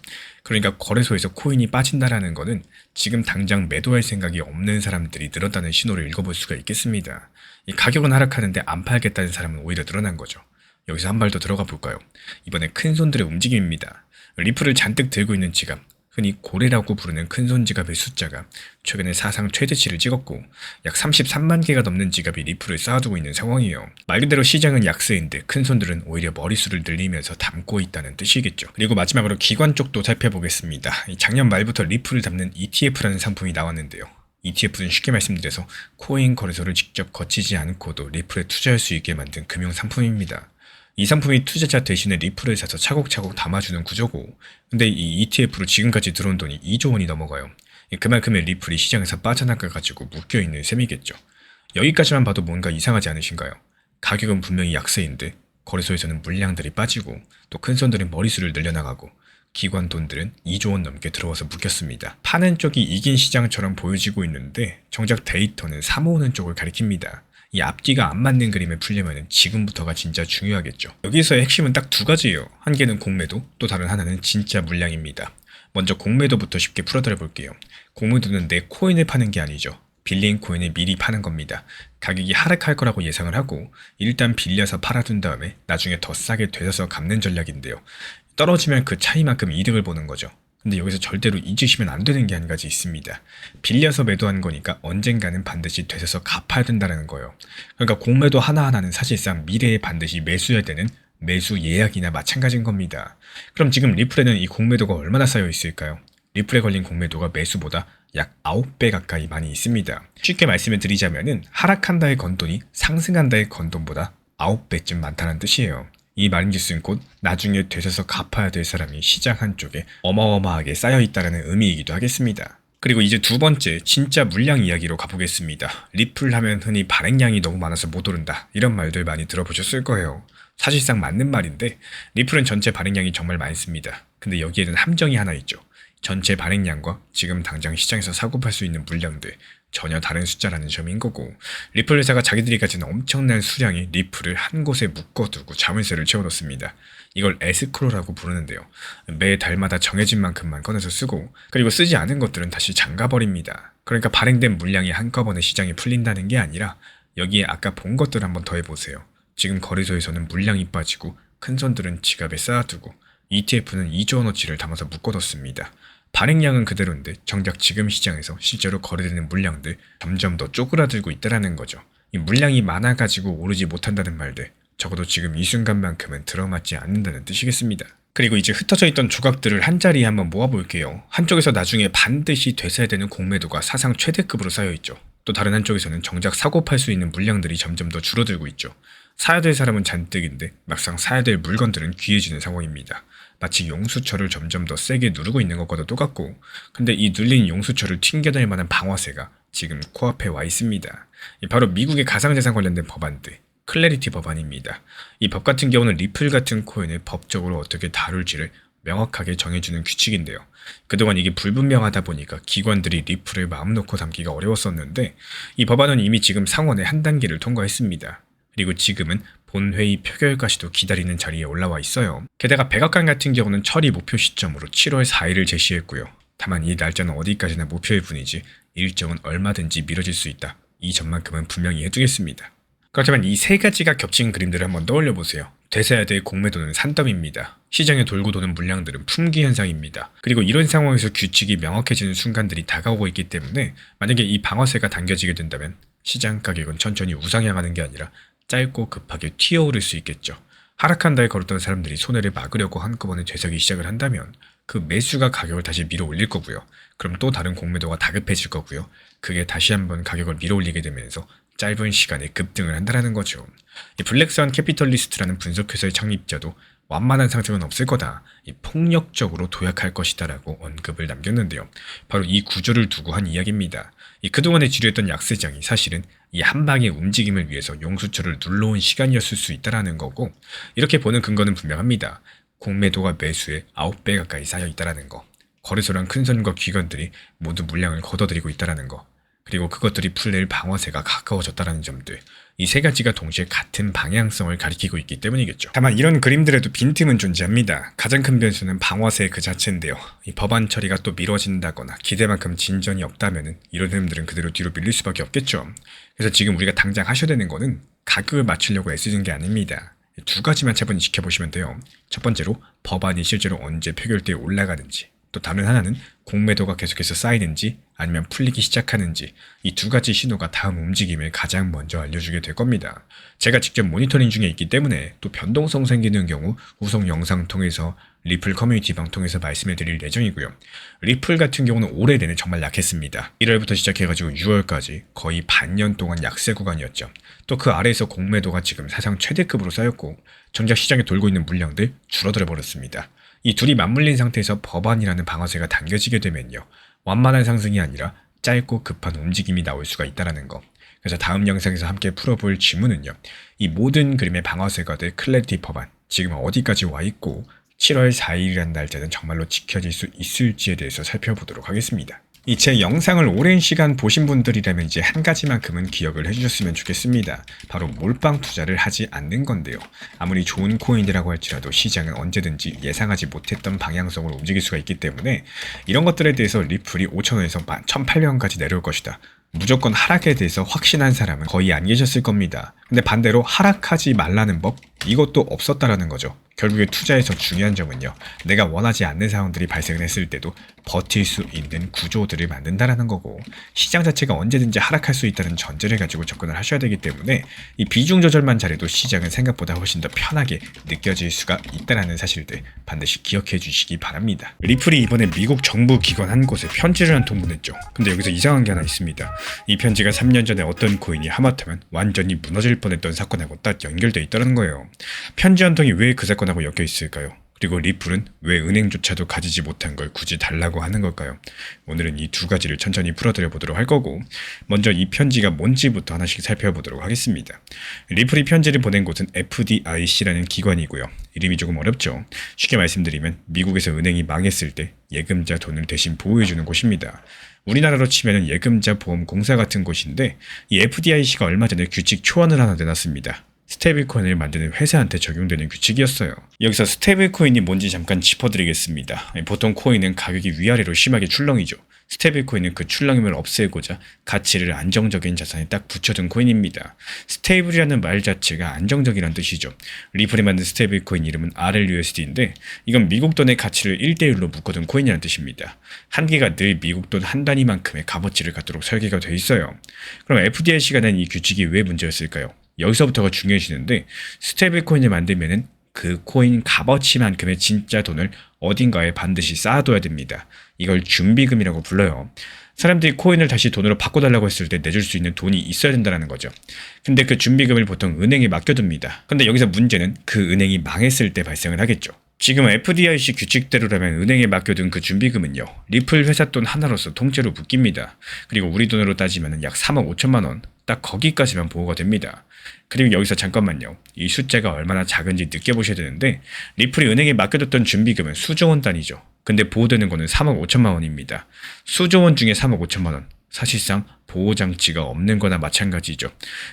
그러니까 거래소에서 코인이 빠진다라는 거는 지금 당장 매도할 생각이 없는 사람들이 늘었다는 신호를 읽어볼 수가 있겠습니다. 이 가격은 하락하는데 안 팔겠다는 사람은 오히려 늘어난 거죠. 여기서 한 발 더 들어가 볼까요? 이번에 큰손들의 움직임입니다. 리플을 잔뜩 들고 있는 지갑, 흔히 고래라고 부르는 큰손 지갑의 숫자가 최근에 사상 최대치를 찍었고, 약 33만 개가 넘는 지갑이 리플을 쌓아두고 있는 상황이에요. 말 그대로 시장은 약세인데 큰손들은 오히려 머릿수를 늘리면서 담고 있다는 뜻이겠죠. 그리고 마지막으로 기관 쪽도 살펴보겠습니다. 작년 말부터 리플을 담는 ETF라는 상품이 나왔는데요. ETF는 쉽게 말씀드려서 코인 거래소를 직접 거치지 않고도 리플에 투자할 수 있게 만든 금융 상품입니다. 이 상품이 투자자 대신에 리플을 사서 차곡차곡 담아주는 구조고, 근데 이 ETF로 지금까지 들어온 돈이 2조 원이 넘어가요. 그만큼의 리플이 시장에서 빠져나가가지고 묶여있는 셈이겠죠. 여기까지만 봐도 뭔가 이상하지 않으신가요? 가격은 분명히 약세인데 거래소에서는 물량들이 빠지고, 또 큰손들은 머리수를 늘려나가고, 기관 돈들은 2조 원 넘게 들어와서 묶였습니다. 파는 쪽이 이긴 시장처럼 보여지고 있는데 정작 데이터는 사모으는 쪽을 가리킵니다. 이 앞뒤가 안 맞는 그림을 풀려면 지금부터가 진짜 중요하겠죠. 여기서의 핵심은 딱 두 가지예요. 한 개는 공매도, 또 다른 하나는 진짜 물량입니다. 먼저 공매도부터 쉽게 풀어드려 볼게요. 공매도는 내 코인을 파는 게 아니죠. 빌린 코인을 미리 파는 겁니다. 가격이 하락할 거라고 예상을 하고 일단 빌려서 팔아둔 다음에 나중에 더 싸게 되서서 갚는 전략인데요. 떨어지면 그 차이만큼 이득을 보는 거죠. 근데 여기서 절대로 잊으시면 안 되는 게 한 가지 있습니다. 빌려서 매도한 거니까 언젠가는 반드시 되서서 갚아야 된다는 거예요. 그러니까 공매도 하나하나는 사실상 미래에 반드시 매수해야 되는 매수 예약이나 마찬가지인 겁니다. 그럼 지금 리플에는 이 공매도가 얼마나 쌓여 있을까요? 리플에 걸린 공매도가 매수보다 약 9배 가까이 많이 있습니다. 쉽게 말씀을 드리자면은 하락한다에 건 돈이 상승한다에 건 돈보다 9배쯤 많다는 뜻이에요. 이 말인즉슨 곧 나중에 되서서 갚아야 될 사람이 시장 한쪽에 어마어마하게 쌓여 있다는 의미이기도 하겠습니다. 그리고 이제 두 번째 진짜 물량 이야기로 가보겠습니다. 리플 하면 흔히 발행량이 너무 많아서 못 오른다 이런 말들 많이 들어보셨을 거예요. 사실상 맞는 말인데 리플은 전체 발행량이 정말 많습니다. 근데 여기에는 함정이 하나 있죠. 전체 발행량과 지금 당장 시장에서 사고 팔 수 있는 물량들 전혀 다른 숫자라는 점인 거고, 리플 회사가 자기들이 가진 엄청난 수량의 리플을 한 곳에 묶어두고 자물쇠를 채워놓습니다. 이걸 에스크로라고 부르는데요. 매 달마다 정해진 만큼만 꺼내서 쓰고, 그리고 쓰지 않은 것들은 다시 잠가버립니다. 그러니까 발행된 물량이 한꺼번에 시장에 풀린다는 게 아니라 여기에 아까 본 것들 한번 더해보세요. 지금 거래소에서는 물량이 빠지고 큰 손들은 지갑에 쌓아두고 ETF는 2조 원어치를 담아서 묶어뒀습니다. 발행량은 그대로인데 정작 지금 시장에서 실제로 거래되는 물량들 점점 더 쪼그라들고 있다는 거죠. 이 물량이 많아가지고 오르지 못한다는 말들, 적어도 지금 이 순간만큼은 들어맞지 않는다는 뜻이겠습니다. 그리고 이제 흩어져 있던 조각들을 한자리에 한번 모아볼게요. 한쪽에서 나중에 반드시 되서야 되는 공매도가 사상 최대급으로 쌓여있죠. 또 다른 한쪽에서는 정작 사고 팔 수 있는 물량들이 점점 더 줄어들고 있죠. 사야 될 사람은 잔뜩인데 막상 사야 될 물건들은 귀해지는 상황입니다. 마치 용수철을 점점 더 세게 누르고 있는 것과도 똑같고, 근데 이 눌린 용수철을 튕겨낼 만한 방아쇠가 지금 코앞에 와 있습니다. 바로 미국의 가상자산 관련된 법안들, 클래리티 법안입니다. 이 법 같은 경우는 리플 같은 코인을 법적으로 어떻게 다룰지를 명확하게 정해주는 규칙인데요. 그동안 이게 불분명하다 보니까 기관들이 리플을 마음 놓고 담기가 어려웠었는데, 이 법안은 이미 지금 상원의 한 단계를 통과했습니다. 그리고 지금은 본회의 표결까지도 기다리는 자리에 올라와 있어요. 게다가 백악관 같은 경우는 처리 목표 시점으로 7월 4일을 제시했고요. 다만 이 날짜는 어디까지나 목표일 뿐이지 일정은 얼마든지 미뤄질 수 있다. 이 점만큼은 분명히 해두겠습니다. 그렇다면 이 세 가지가 겹친 그림들을 한번 떠올려보세요. 되서야 될 공매도는 산더미입니다. 시장에 돌고 도는 물량들은 품귀 현상입니다. 그리고 이런 상황에서 규칙이 명확해지는 순간들이 다가오고 있기 때문에 만약에 이 방아쇠가 당겨지게 된다면 시장 가격은 천천히 우상향하는 게 아니라 짧고 급하게 튀어오를 수 있겠죠. 하락한 달에 걸었던 사람들이 손해를 막으려고 한꺼번에 되서기 시작을 한다면 그 매수가 가격을 다시 밀어 올릴 거고요. 그럼 또 다른 공매도가 다급해질 거고요. 그게 다시 한번 가격을 밀어 올리게 되면서 짧은 시간에 급등을 한다는 거죠. 이 블랙스완 캐피털리스트라는 분석회사의 창립자도 완만한 상승은 없을 거다, 폭력적으로 도약할 것이다 라고 언급을 남겼는데요. 바로 이 구조를 두고 한 이야기입니다. 그동안에 지루했던 약세장이 사실은 이 한방의 움직임을 위해서 용수철을 눌러온 시간이었을 수 있다는 거고, 이렇게 보는 근거는 분명합니다. 공매도가 매수에 9배 가까이 쌓여 있다는 거, 거래소랑 큰손과 기관들이 모두 물량을 걷어들이고 있다는 거, 그리고 그것들이 풀릴 방아쇠가 가까워졌다는 점들, 이 세 가지가 동시에 같은 방향성을 가리키고 있기 때문이겠죠. 다만 이런 그림들에도 빈틈은 존재합니다. 가장 큰 변수는 방아쇠 그 자체인데요. 이 법안 처리가 또 미뤄진다거나 기대만큼 진전이 없다면 이런 흐름들은 그대로 뒤로 밀릴 수밖에 없겠죠. 그래서 지금 우리가 당장 하셔야 되는 거는 가격을 맞추려고 애쓰는 게 아닙니다. 두 가지만 차분히 지켜보시면 돼요. 첫 번째로 법안이 실제로 언제 표결대에 올라가는지, 또 다른 하나는 공매도가 계속해서 쌓이는지 아니면 풀리기 시작하는지, 이 두 가지 신호가 다음 움직임을 가장 먼저 알려주게 될 겁니다. 제가 직접 모니터링 중에 있기 때문에 또 변동성 생기는 경우 후속 영상 통해서 리플 커뮤니티 방통해서 말씀해 드릴 예정이고요. 리플 같은 경우는 올해 내내 정말 약했습니다. 1월부터 시작해가지고 6월까지 거의 반년 동안 약세 구간이었죠. 또 그 아래에서 공매도가 지금 사상 최대급으로 쌓였고 정작 시장에 돌고 있는 물량들 줄어들어 버렸습니다. 이 둘이 맞물린 상태에서 법안이라는 방아쇠가 당겨지게 되면요, 완만한 상승이 아니라 짧고 급한 움직임이 나올 수가 있다는 거. 그래서 다음 영상에서 함께 풀어볼 질문은요, 이 모든 그림의 방아쇠가 될 클래리티 법안 지금 어디까지 와 있고 7월 4일이라는 날짜는 정말로 지켜질 수 있을지에 대해서 살펴보도록 하겠습니다. 이 제 영상을 오랜 시간 보신 분들이라면 이제 한 가지만큼은 기억을 해주셨으면 좋겠습니다. 바로 몰빵 투자를 하지 않는 건데요. 아무리 좋은 코인이라고 할지라도 시장은 언제든지 예상하지 못했던 방향성으로 움직일 수가 있기 때문에 이런 것들에 대해서 리플이 5,000원에서 1,800원까지 내려올 것이다, 무조건 하락에 대해서 확신한 사람은 거의 안 계셨을 겁니다. 근데 반대로 하락하지 말라는 법, 이것도 없었다라는 거죠. 결국에 투자에서 중요한 점은요, 내가 원하지 않는 상황들이 발생했을 때도 버틸 수 있는 구조들을 만든다라는 거고, 시장 자체가 언제든지 하락할 수 있다는 전제를 가지고 접근을 하셔야 되기 때문에 이 비중 조절만 잘해도 시장은 생각보다 훨씬 더 편하게 느껴질 수가 있다는 사실들 반드시 기억해 주시기 바랍니다. 리플이 이번에 미국 정부 기관 한 곳에 편지를 한 통 보냈죠. 근데 여기서 이상한 게 하나 있습니다. 이 편지가 3년 전에 어떤 코인이 하마터면 완전히 무너질 뻔했던 사건하고 딱 연결돼 있다는 거예요. 편지 한 통이 왜 그 사건하고 엮여 있을까요? 그리고 리플은 왜 은행조차도 가지지 못한 걸 굳이 달라고 하는 걸까요? 오늘은 이 두 가지를 천천히 풀어드려 보도록 할 거고, 먼저 이 편지가 뭔지부터 하나씩 살펴보도록 하겠습니다. 리플이 편지를 보낸 곳은 FDIC라는 기관이고요. 이름이 조금 어렵죠. 쉽게 말씀드리면 미국에서 은행이 망했을 때 예금자 돈을 대신 보호해주는 곳입니다. 우리나라로 치면 예금자 보험공사 같은 곳인데, 이 FDIC가 얼마 전에 규칙 초안을 하나 내놨습니다. 스테이블코인을 만드는 회사한테 적용되는 규칙이었어요. 여기서 스테이블코인이 뭔지 잠깐 짚어드리겠습니다. 보통 코인은 가격이 위아래로 심하게 출렁이죠. 스테이블코인은 그 출렁임을 없애고자 가치를 안정적인 자산에 딱 붙여둔 코인입니다. 스테이블이라는 말 자체가 안정적이란 뜻이죠. 리플이 만든 스테이블코인 이름은 RLUSD인데 이건 미국 돈의 가치를 1대1로 묶어둔 코인이라는 뜻입니다. 한 개가 늘 미국 돈 한 단위만큼의 값어치를 갖도록 설계가 돼 있어요. 그럼 FDIC가 낸 이 규칙이 왜 문제였을까요? 여기서부터가 중요해지는데, 스테이블코인을 만들면은 그 코인 값어치만큼의 진짜 돈을 어딘가에 반드시 쌓아둬야 됩니다. 이걸 준비금이라고 불러요. 사람들이 코인을 다시 돈으로 바꿔달라고 했을 때 내줄 수 있는 돈이 있어야 된다는 거죠. 근데 그 준비금을 보통 은행에 맡겨둡니다. 근데 여기서 문제는 그 은행이 망했을 때 발생을 하겠죠. 지금 FDIC 규칙대로라면 은행에 맡겨둔 그 준비금은요, 리플 회사 돈 하나로서 통째로 묶입니다. 그리고 우리 돈으로 따지면 약 3억 5천만 원, 딱 거기까지만 보호가 됩니다. 그리고 여기서 잠깐만요. 이 숫자가 얼마나 작은지 느껴보셔야 되는데, 리플이 은행에 맡겨뒀던 준비금은 수조 원 단위죠. 근데 보호되는 거는 3억 5천만 원입니다. 수조 원 중에 3억 5천만 원. 사실상 보호장치가 없는 거나 마찬가지죠.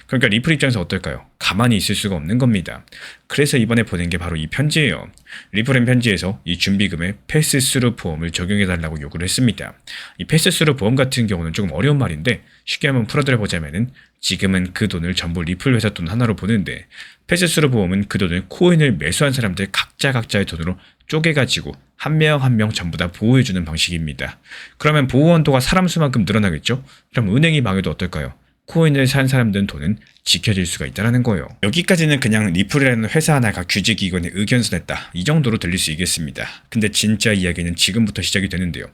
그러니까 리플 입장에서 어떨까요? 가만히 있을 수가 없는 겁니다. 그래서 이번에 보낸 게 바로 이 편지예요. 리플은 편지에서 이 준비금에 패스스루 보험을 적용해달라고 요구를 했습니다. 이 패스스루 보험 같은 경우는 조금 어려운 말인데 쉽게 한번 풀어드려 보자면은, 지금은 그 돈을 전부 리플 회사 돈 하나로 보는데, 패스스루 보험은 그 돈을 코인을 매수한 사람들 각자의 돈으로 쪼개가지고 한 명 한 명 전부 다 보호해주는 방식입니다. 그러면 보호 원도가 사람 수만큼 늘어나겠죠? 그럼 은행이 망해도 어떨까요? 코인을 산 사람들은 돈은 지켜질 수가 있다는 거예요. 여기까지는 그냥 리플이라는 회사 하나가 규제기관에 의견서냈다, 이 정도로 들릴 수 있겠습니다. 근데 진짜 이야기는 지금부터 시작이 되는데요.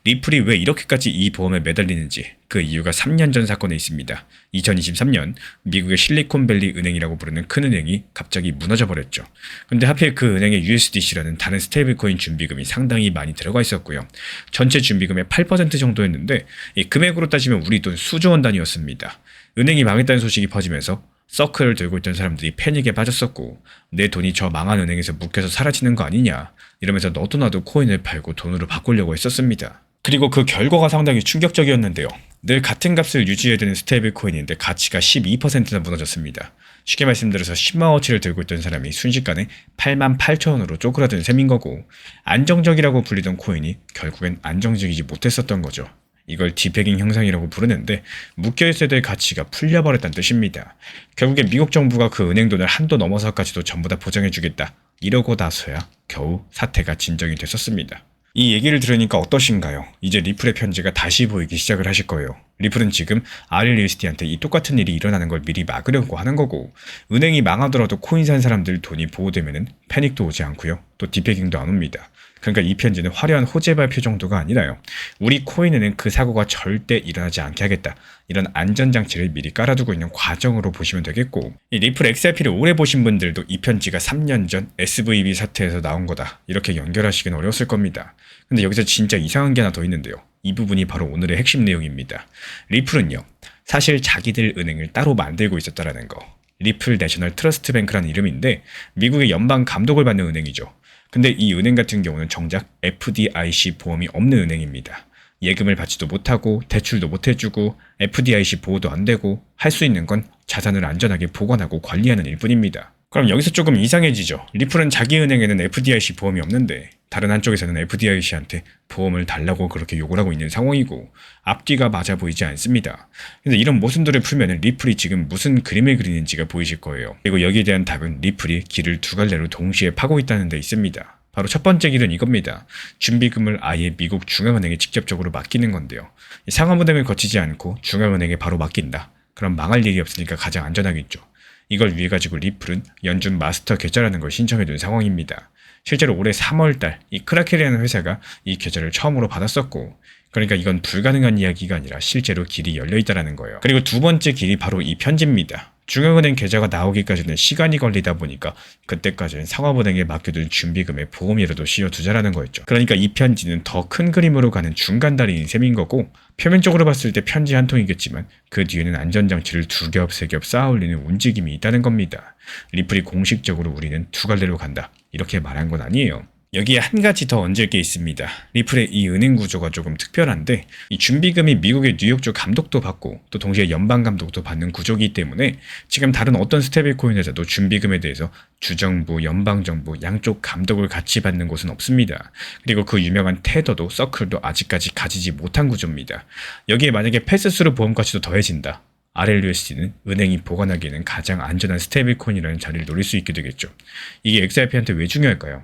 리플이 왜 이렇게까지 이 보험에 매달리는지, 그 이유가 3년 전 사건에 있습니다. 2023년 미국의 실리콘밸리 은행이라고 부르는 큰 은행이 갑자기 무너져 버렸죠. 근데 하필 그 은행에 USDC라는 다른 스테이블코인 준비금이 상당히 많이 들어가 있었고요. 전체 준비금의 8% 정도였는데 이 금액으로 따지면 우리 돈 수조 원 단위였습니다. 은행이 망했다는 소식이 퍼지면서 서클을 들고 있던 사람들이 패닉에 빠졌었고, 내 돈이 저 망한 은행에서 묶여서 사라지는 거 아니냐 이러면서 너도 나도 코인을 팔고 돈으로 바꾸려고 했었습니다. 그리고 그 결과가 상당히 충격적이었는데요. 늘 같은 값을 유지해야 되는 스테이블 코인인데 가치가 12%나 무너졌습니다. 쉽게 말씀드려서 10만원어치를 들고 있던 사람이 순식간에 8만 8천원으로 쪼그라든 셈인 거고, 안정적이라고 불리던 코인이 결국엔 안정적이지 못했었던 거죠. 이걸 디패깅 현상이라고 부르는데, 묶여있어야 될 가치가 풀려버렸다는 뜻입니다. 결국에 미국 정부가 그 은행 돈을 한도 넘어서까지도 전부 다 보장해주겠다, 이러고 나서야 겨우 사태가 진정이 됐었습니다. 이 얘기를 들으니까 어떠신가요? 이제 리플의 편지가 다시 보이기 시작을 하실 거예요. 리플은 지금 RLUSD한테 이 똑같은 일이 일어나는 걸 미리 막으려고 하는 거고, 은행이 망하더라도 코인 산 사람들 돈이 보호되면은 패닉도 오지 않고요, 또 디패깅도 안 옵니다. 그러니까 이 편지는 화려한 호재 발표 정도가 아니라요, 우리 코인에는 그 사고가 절대 일어나지 않게 하겠다, 이런 안전장치를 미리 깔아두고 있는 과정으로 보시면 되겠고, 이 리플 XRP를 오래 보신 분들도 이 편지가 3년 전 SVB 사태에서 나온 거다, 이렇게 연결하시긴 어려웠을 겁니다. 근데 여기서 진짜 이상한 게 하나 더 있는데요. 이 부분이 바로 오늘의 핵심 내용입니다. 리플은요, 사실 자기들 은행을 따로 만들고 있었다라는 거. 리플 내셔널 트러스트 뱅크라는 이름인데 미국의 연방 감독을 받는 은행이죠. 근데 이 은행 같은 경우는 정작 FDIC 보험이 없는 은행입니다. 예금을 받지도 못하고 대출도 못 해주고 FDIC 보호도 안 되고 할 수 있는 건 자산을 안전하게 보관하고 관리하는 일뿐입니다. 그럼 여기서 조금 이상해지죠. 리플은 자기 은행에는 FDIC 보험이 없는데 다른 한쪽에서는 FDIC한테 보험을 달라고 그렇게 요구를 하고 있는 상황이고 앞뒤가 맞아 보이지 않습니다. 근데 이런 모순들을 풀면 리플이 지금 무슨 그림을 그리는지가 보이실 거예요. 그리고 여기에 대한 답은 리플이 길을 두 갈래로 동시에 파고 있다는 데 있습니다. 바로 첫 번째 길은 이겁니다. 준비금을 아예 미국 중앙은행에 직접적으로 맡기는 건데요. 상하은행을 거치지 않고 중앙은행에 바로 맡긴다. 그럼 망할 일이 없으니까 가장 안전하겠죠. 이걸 위해 가지고 리플은 연준 마스터 계좌라는 걸 신청해둔 상황입니다. 실제로 올해 3월달 이 크라켄이라는 회사가 이 계좌를 처음으로 받았었고, 그러니까 이건 불가능한 이야기가 아니라 실제로 길이 열려있다는 거예요. 그리고 두 번째 길이 바로 이 편지입니다. 중앙은행 계좌가 나오기까지는 시간이 걸리다 보니까 그때까지는 상업은행에 맡겨둔 준비금의 보험이라도 씌워두자라는 거였죠. 그러니까 이 편지는 더 큰 그림으로 가는 중간다리인 셈인 거고, 표면적으로 봤을 때 편지 한 통이겠지만 그 뒤에는 안전장치를 두 겹, 세 겹 쌓아 올리는 움직임이 있다는 겁니다. 리플이 공식적으로 우리는 두 갈래로 간다, 이렇게 말한 건 아니에요. 여기에 한 가지 더 얹을 게 있습니다. 리플의 이 은행 구조가 조금 특별한데, 이 준비금이 미국의 뉴욕주 감독도 받고 또 동시에 연방 감독도 받는 구조이기 때문에 지금 다른 어떤 스테이블코인 회사도 준비금에 대해서 주정부, 연방정부 양쪽 감독을 같이 받는 곳은 없습니다. 그리고 그 유명한 테더도 서클도 아직까지 가지지 못한 구조입니다. 여기에 만약에 패스스루 보험까지도 더해진다. RLUSD는 은행이 보관하기에는 가장 안전한 스테이블코인이라는 자리를 노릴 수 있게 되겠죠. 이게 XRP한테 왜 중요할까요?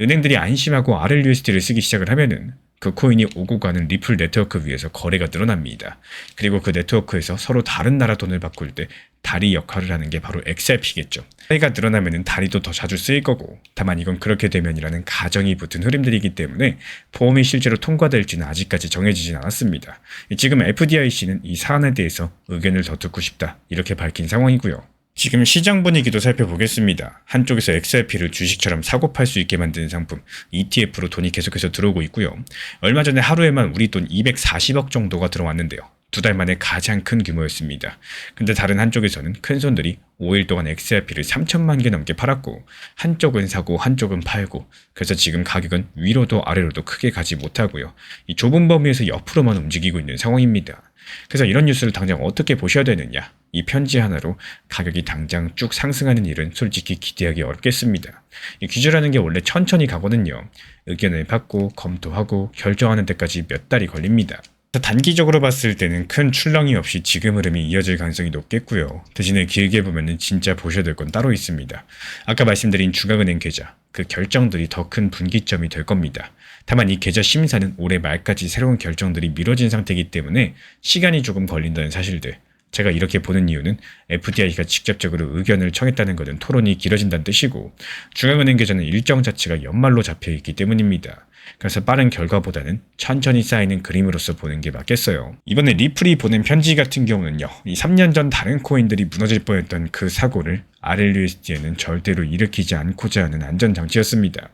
은행들이 안심하고 RLUSD를 쓰기 시작을 하면은 그 코인이 오고 가는 리플 네트워크 위에서 거래가 늘어납니다. 그리고 그 네트워크에서 서로 다른 나라 돈을 바꿀 때 다리 역할을 하는 게 바로 XRP겠죠. 사이가 늘어나면 다리도 더 자주 쓰일 거고, 다만 이건 그렇게 되면이라는 가정이 붙은 흐름들이기 때문에 보험이 실제로 통과될지는 아직까지 정해지진 않았습니다. 지금 FDIC는 이 사안에 대해서 의견을 더 듣고 싶다, 이렇게 밝힌 상황이고요. 지금 시장 분위기도 살펴보겠습니다. 한쪽에서 XRP를 주식처럼 사고 팔 수 있게 만드는 상품 ETF로 돈이 계속해서 들어오고 있고요. 얼마 전에 하루에만 우리 돈 240억 정도가 들어왔는데요. 두 달 만에 가장 큰 규모였습니다. 근데 다른 한쪽에서는 큰 손들이 5일 동안 XRP를 3천만 개 넘게 팔았고, 한쪽은 사고 한쪽은 팔고, 그래서 지금 가격은 위로도 아래로도 크게 가지 못하고요. 이 좁은 범위에서 옆으로만 움직이고 있는 상황입니다. 그래서 이런 뉴스를 당장 어떻게 보셔야 되느냐? 이 편지 하나로 가격이 당장 쭉 상승하는 일은 솔직히 기대하기 어렵겠습니다. 이 규제라는 게 원래 천천히 가거든요. 의견을 받고 검토하고 결정하는 데까지 몇 달이 걸립니다. 단기적으로 봤을 때는 큰 출렁이 없이 지금 흐름이 이어질 가능성이 높겠고요. 대신에 길게 보면은 진짜 보셔야 될 건 따로 있습니다. 아까 말씀드린 중앙은행 계좌, 그 결정들이 더 큰 분기점이 될 겁니다. 다만 이 계좌 심사는 올해 말까지 새로운 결정들이 미뤄진 상태이기 때문에 시간이 조금 걸린다는 사실들. 제가 이렇게 보는 이유는 FDIC가 직접적으로 의견을 청했다는 것은 토론이 길어진다는 뜻이고, 중앙은행 계좌는 일정 자체가 연말로 잡혀있기 때문입니다. 그래서 빠른 결과보다는 천천히 쌓이는 그림으로서 보는 게 맞겠어요. 이번에 리플이 보낸 편지 같은 경우는요, 이 3년 전 다른 코인들이 무너질 뻔했던 그 사고를 RLUSD에는 절대로 일으키지 않고자 하는 안전장치였습니다.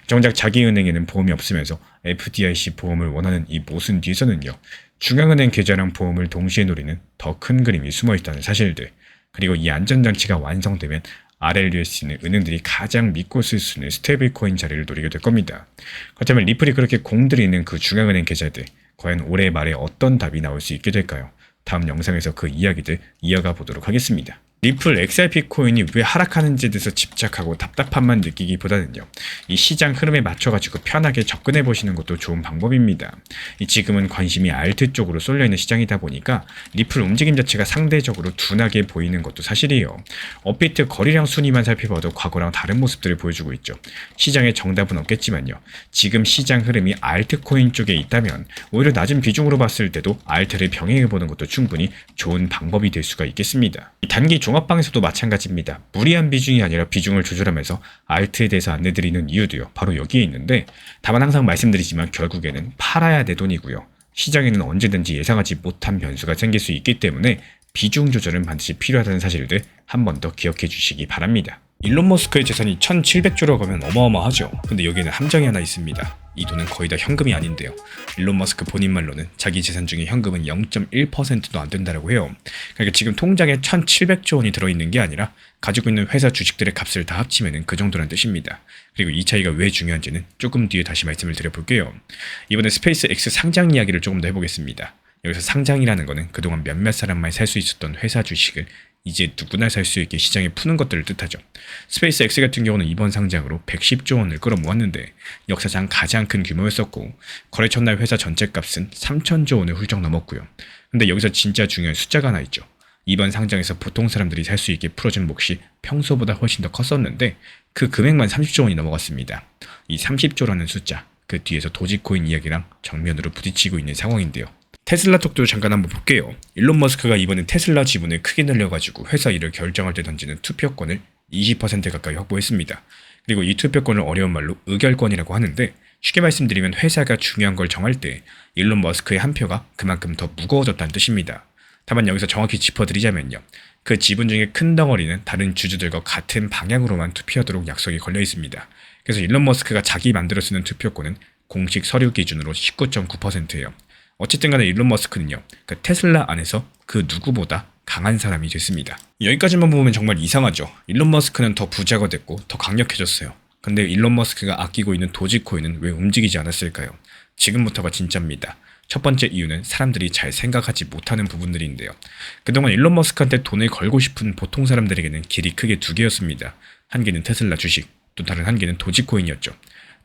정작 자기 은행에는 보험이 없으면서 FDIC 보험을 원하는 이 모순 뒤에서는요, 중앙은행 계좌랑 보험을 동시에 노리는 더 큰 그림이 숨어있다는 사실들, 그리고 이 안전장치가 완성되면 RLUSD는 은행들이 가장 믿고 쓸 수 있는 스테이블코인 자리를 노리게 될 겁니다. 그렇다면 리플이 그렇게 공들이는 그 중앙은행 계좌들, 과연 올해 말에 어떤 답이 나올 수 있게 될까요? 다음 영상에서 그 이야기들 이어가 보도록 하겠습니다. 리플 XRP 코인이 왜 하락하는지에 대해서 집착하고 답답함만 느끼기보다는요, 이 시장 흐름에 맞춰가지고 편하게 접근해 보시는 것도 좋은 방법입니다. 지금은 관심이 알트 쪽으로 쏠려있는 시장이다 보니까 리플 움직임 자체가 상대적으로 둔하게 보이는 것도 사실이에요. 업비트 거래량 순위만 살펴봐도 과거랑 다른 모습들을 보여주고 있죠. 시장에 정답은 없겠지만요, 지금 시장 흐름이 알트코인 쪽에 있다면 오히려 낮은 비중으로 봤을 때도 알트를 병행해보는 것도 충분히 좋은 방법이 될 수가 있겠습니다. 단기 종합방에서도 마찬가지입니다. 무리한 비중이 아니라 비중을 조절하면서 알트에 대해서 안내드리는 이유도요, 바로 여기에 있는데, 다만 항상 말씀드리지만 결국에는 팔아야 내 돈이고요. 시장에는 언제든지 예상하지 못한 변수가 생길 수 있기 때문에 비중 조절은 반드시 필요하다는 사실들 한 번 더 기억해 주시기 바랍니다. 일론 머스크의 재산이 1700조라고 하면 어마어마하죠. 근데 여기에는 함정이 하나 있습니다. 이 돈은 거의 다 현금이 아닌데요. 일론 머스크 본인 말로는 자기 재산 중에 현금은 0.1%도 안 된다고 해요. 그러니까 지금 통장에 1700조 원이 들어있는 게 아니라 가지고 있는 회사 주식들의 값을 다 합치면 그 정도란 뜻입니다. 그리고 이 차이가 왜 중요한지는 조금 뒤에 다시 말씀을 드려볼게요. 이번에 스페이스 X 상장 이야기를 조금 더 해보겠습니다. 여기서 상장이라는 거는 그동안 몇몇 사람만 살 수 있었던 회사 주식을 이제 누구나 살 수 있게 시장에 푸는 것들을 뜻하죠. 스페이스 X 같은 경우는 이번 상장으로 110조 원을 끌어모았는데 역사상 가장 큰 규모였었고 거래 첫날 회사 전체 값은 3천조 원을 훌쩍 넘었고요. 근데 여기서 진짜 중요한 숫자가 하나 있죠. 이번 상장에서 보통 사람들이 살 수 있게 풀어준 몫이 평소보다 훨씬 더 컸었는데 그 금액만 30조 원이 넘어갔습니다. 이 30조라는 숫자, 그 뒤에서 도지코인 이야기랑 정면으로 부딪히고 있는 상황인데요. 테슬라 쪽도 잠깐 한번 볼게요. 일론 머스크가 이번에 테슬라 지분을 크게 늘려가지고 회사 일을 결정할 때 던지는 투표권을 20% 가까이 확보했습니다. 그리고 이 투표권을 어려운 말로 의결권이라고 하는데 쉽게 말씀드리면 회사가 중요한 걸 정할 때 일론 머스크의 한 표가 그만큼 더 무거워졌다는 뜻입니다. 다만 여기서 정확히 짚어드리자면요. 그 지분 중에 큰 덩어리는 다른 주주들과 같은 방향으로만 투표하도록 약속이 걸려 있습니다. 그래서 일론 머스크가 자기 만들어 쓰는 투표권은 공식 서류 기준으로 19.9%예요. 어쨌든 간에 일론 머스크는요. 그 테슬라 안에서 그 누구보다 강한 사람이 됐습니다. 여기까지만 보면 정말 이상하죠. 일론 머스크는 더 부자가 됐고 더 강력해졌어요. 근데 일론 머스크가 아끼고 있는 도지코인은 왜 움직이지 않았을까요? 지금부터가 진짜입니다. 첫 번째 이유는 사람들이 잘 생각하지 못하는 부분들인데요. 그동안 일론 머스크한테 돈을 걸고 싶은 보통 사람들에게는 길이 크게 두 개였습니다. 한 개는 테슬라 주식, 또 다른 한 개는 도지코인이었죠.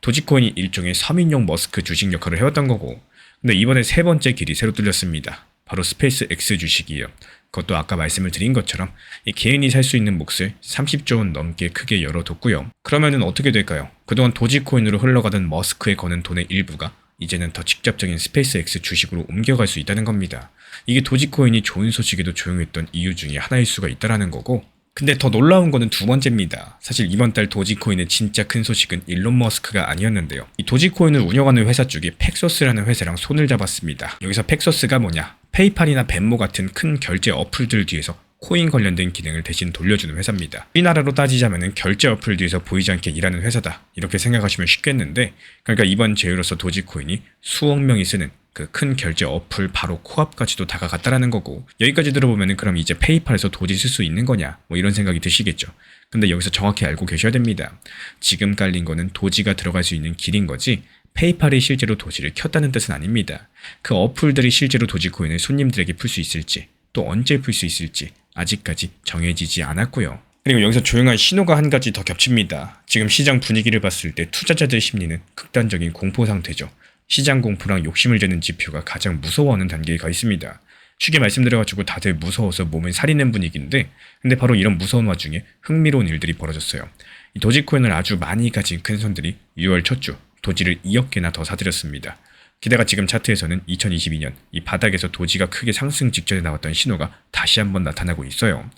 도지코인이 일종의 서민용 머스크 주식 역할을 해왔던 거고, 근데 이번에 세 번째 길이 새로 뚫렸습니다. 바로 스페이스 X 주식이에요. 그것도 아까 말씀을 드린 것처럼 이 개인이 살 수 있는 몫을 30조 원 넘게 크게 열어뒀고요. 그러면은 어떻게 될까요? 그동안 도지코인으로 흘러가던 머스크에 거는 돈의 일부가 이제는 더 직접적인 스페이스 X 주식으로 옮겨갈 수 있다는 겁니다. 이게 도지코인이 좋은 소식에도 조용했던 이유 중에 하나일 수가 있다는 거고, 근데 더 놀라운 거는 두 번째입니다. 사실 이번 달 도지코인의 진짜 큰 소식은 일론 머스크가 아니었는데요. 이 도지코인을 운영하는 회사 쪽이 팩소스라는 회사랑 손을 잡았습니다. 여기서 팩소스가 뭐냐? 페이팔이나 벤모 같은 큰 결제 어플들 뒤에서 코인 관련된 기능을 대신 돌려주는 회사입니다. 우리나라로 따지자면 결제 어플 뒤에서 보이지 않게 일하는 회사다, 이렇게 생각하시면 쉽겠는데, 그러니까 이번 제휴로서 도지코인이 수억 명이 쓰는 그 큰 결제 어플 바로 코앞까지도 다가갔다라는 거고, 여기까지 들어보면 그럼 이제 페이팔에서 도지 쓸 수 있는 거냐, 뭐 이런 생각이 드시겠죠. 근데 여기서 정확히 알고 계셔야 됩니다. 지금 깔린 거는 도지가 들어갈 수 있는 길인 거지 페이팔이 실제로 도지를 켰다는 뜻은 아닙니다. 그 어플들이 실제로 도지코인을 손님들에게 풀 수 있을지, 또 언제 풀 수 있을지 아직까지 정해지지 않았고요. 그리고 여기서 조용한 신호가 한 가지 더 겹칩니다. 지금 시장 분위기를 봤을 때 투자자들 심리는 극단적인 공포 상태죠. 시장 공포랑 욕심을 재는 지표가 가장 무서워하는 단계에 가 있습니다. 쉽게 말씀드려가지고 다들 무서워서 몸을 사리는 분위기인데, 근데 바로 이런 무서운 와중에 흥미로운 일들이 벌어졌어요. 이 도지코인을 아주 많이 가진 큰 손들이 6월 첫 주 도지를 2억 개나 더 사들였습니다. 게다가 지금 차트에서는 2022년 이 바닥에서 도지가 크게 상승 직전에 나왔던 신호가 다시 한번 나타나고 있어요.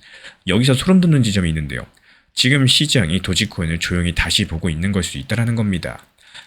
여기서 소름 돋는 지점이 있는데요. 지금 시장이 도지코인을 조용히 다시 보고 있는 걸 수 있다는 겁니다.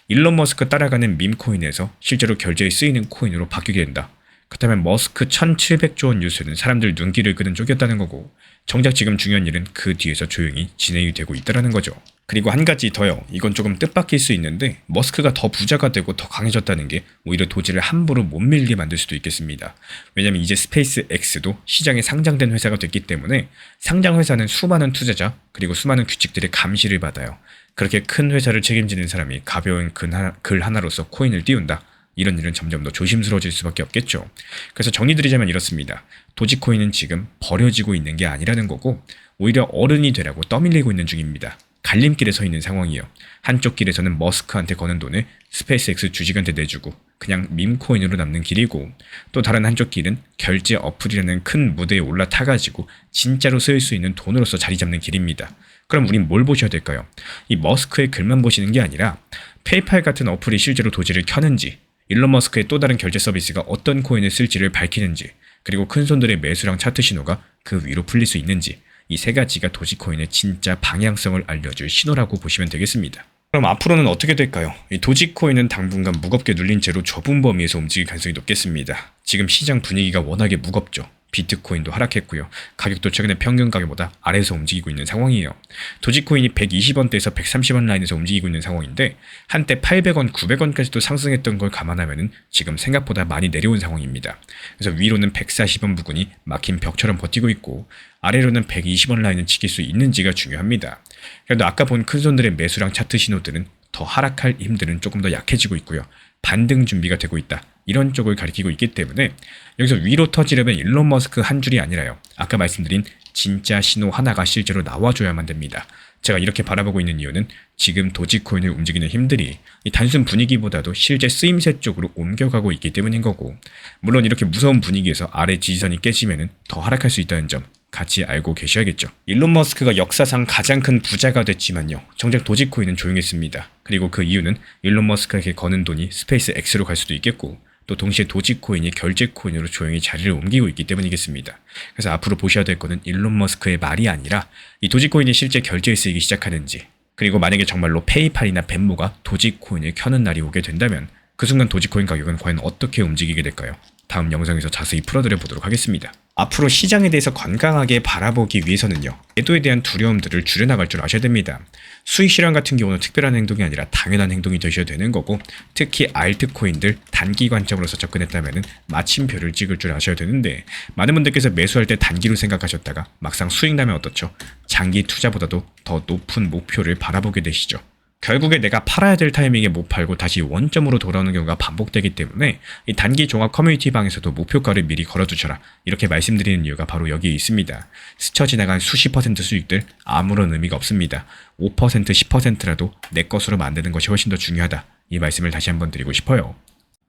일론 머스크 따라가는 밈코인에서 실제로 결제에 쓰이는 코인으로 바뀌게 된다. 그렇다면 머스크 1700조 원 유수는 사람들 눈길을 끄는 쪽이었다는 거고, 정작 지금 중요한 일은 그 뒤에서 조용히 진행이 되고 있다는 거죠. 그리고 한 가지 더요. 이건 조금 뜻밖일 수 있는데, 머스크가 더 부자가 되고 더 강해졌다는 게 오히려 도지를 함부로 못 밀게 만들 수도 있겠습니다. 왜냐면 이제 스페이스 X도 시장에 상장된 회사가 됐기 때문에 상장 회사는 수많은 투자자 그리고 수많은 규칙들의 감시를 받아요. 그렇게 큰 회사를 책임지는 사람이 가벼운 글 하나로서 코인을 띄운다. 이런 일은 점점 더 조심스러워질 수밖에 없겠죠. 그래서 정리드리자면 이렇습니다. 도지코인은 지금 버려지고 있는 게 아니라는 거고, 오히려 어른이 되라고 떠밀리고 있는 중입니다. 갈림길에 서 있는 상황이에요. 한쪽 길에서는 머스크한테 거는 돈을 스페이스X 주식한테 내주고 그냥 밈코인으로 남는 길이고, 또 다른 한쪽 길은 결제 어플이라는 큰 무대에 올라타가지고 진짜로 쓰일 수 있는 돈으로서 자리 잡는 길입니다. 그럼 우린 뭘 보셔야 될까요? 이 머스크의 글만 보시는 게 아니라 페이팔 같은 어플이 실제로 도지를 켜는지, 일론 머스크의 또 다른 결제 서비스가 어떤 코인을 쓸지를 밝히는지, 그리고 큰손들의 매수랑 차트 신호가 그 위로 풀릴 수 있는지, 이 세 가지가 도지코인의 진짜 방향성을 알려줄 신호라고 보시면 되겠습니다. 그럼 앞으로는 어떻게 될까요? 이 도지코인은 당분간 무겁게 눌린 채로 좁은 범위에서 움직일 가능성이 높겠습니다. 지금 시장 분위기가 워낙에 무겁죠. 비트코인도 하락했고요. 가격도 최근에 평균 가격보다 아래에서 움직이고 있는 상황이에요. 도지코인이 120원대에서 130원 라인에서 움직이고 있는 상황인데, 한때 800원, 900원까지도 상승했던 걸 감안하면 지금 생각보다 많이 내려온 상황입니다. 그래서 위로는 140원 부근이 막힌 벽처럼 버티고 있고, 아래로는 120원 라인을 지킬 수 있는지가 중요합니다. 그래도 아까 본 큰손들의 매수랑 차트 신호들은 더 하락할 힘들은 조금 더 약해지고 있고요. 반등 준비가 되고 있다. 이런 쪽을 가리키고 있기 때문에 여기서 위로 터지려면 일론 머스크 한 줄이 아니라요. 아까 말씀드린 진짜 신호 하나가 실제로 나와줘야만 됩니다. 제가 이렇게 바라보고 있는 이유는 지금 도지코인을 움직이는 힘들이 이 단순 분위기보다도 실제 쓰임새 쪽으로 옮겨가고 있기 때문인 거고, 물론 이렇게 무서운 분위기에서 아래 지지선이 깨지면은 더 하락할 수 있다는 점 같이 알고 계셔야겠죠. 일론 머스크가 역사상 가장 큰 부자가 됐지만요, 정작 도지코인은 조용했습니다. 그리고 그 이유는 일론 머스크에게 거는 돈이 스페이스 X로 갈 수도 있겠고, 또 동시에 도지코인이 결제코인으로 조용히 자리를 옮기고 있기 때문이겠습니다. 그래서 앞으로 보셔야 될 거는 일론 머스크의 말이 아니라 이 도지코인이 실제 결제에 쓰이기 시작하는지, 그리고 만약에 정말로 페이팔이나 벤모가 도지코인을 켜는 날이 오게 된다면 그 순간 도지코인 가격은 과연 어떻게 움직이게 될까요? 다음 영상에서 자세히 풀어드려 보도록 하겠습니다. 앞으로 시장에 대해서 건강하게 바라보기 위해서는요, 매도에 대한 두려움들을 줄여나갈 줄 아셔야 됩니다. 수익 실현 같은 경우는 특별한 행동이 아니라 당연한 행동이 되셔야 되는 거고, 특히 알트코인들 단기 관점으로서 접근했다면 마침표를 찍을 줄 아셔야 되는데, 많은 분들께서 매수할 때 단기로 생각하셨다가 막상 수익 나면 어떻죠? 장기 투자보다도 더 높은 목표를 바라보게 되시죠. 결국에 내가 팔아야 될 타이밍에 못 팔고 다시 원점으로 돌아오는 경우가 반복되기 때문에 이 단기 종합 커뮤니티 방에서도 목표가를 미리 걸어두셔라, 이렇게 말씀드리는 이유가 바로 여기에 있습니다. 스쳐 지나간 수십 퍼센트 수익들 아무런 의미가 없습니다. 5% 10%라도 내 것으로 만드는 것이 훨씬 더 중요하다, 이 말씀을 다시 한번 드리고 싶어요.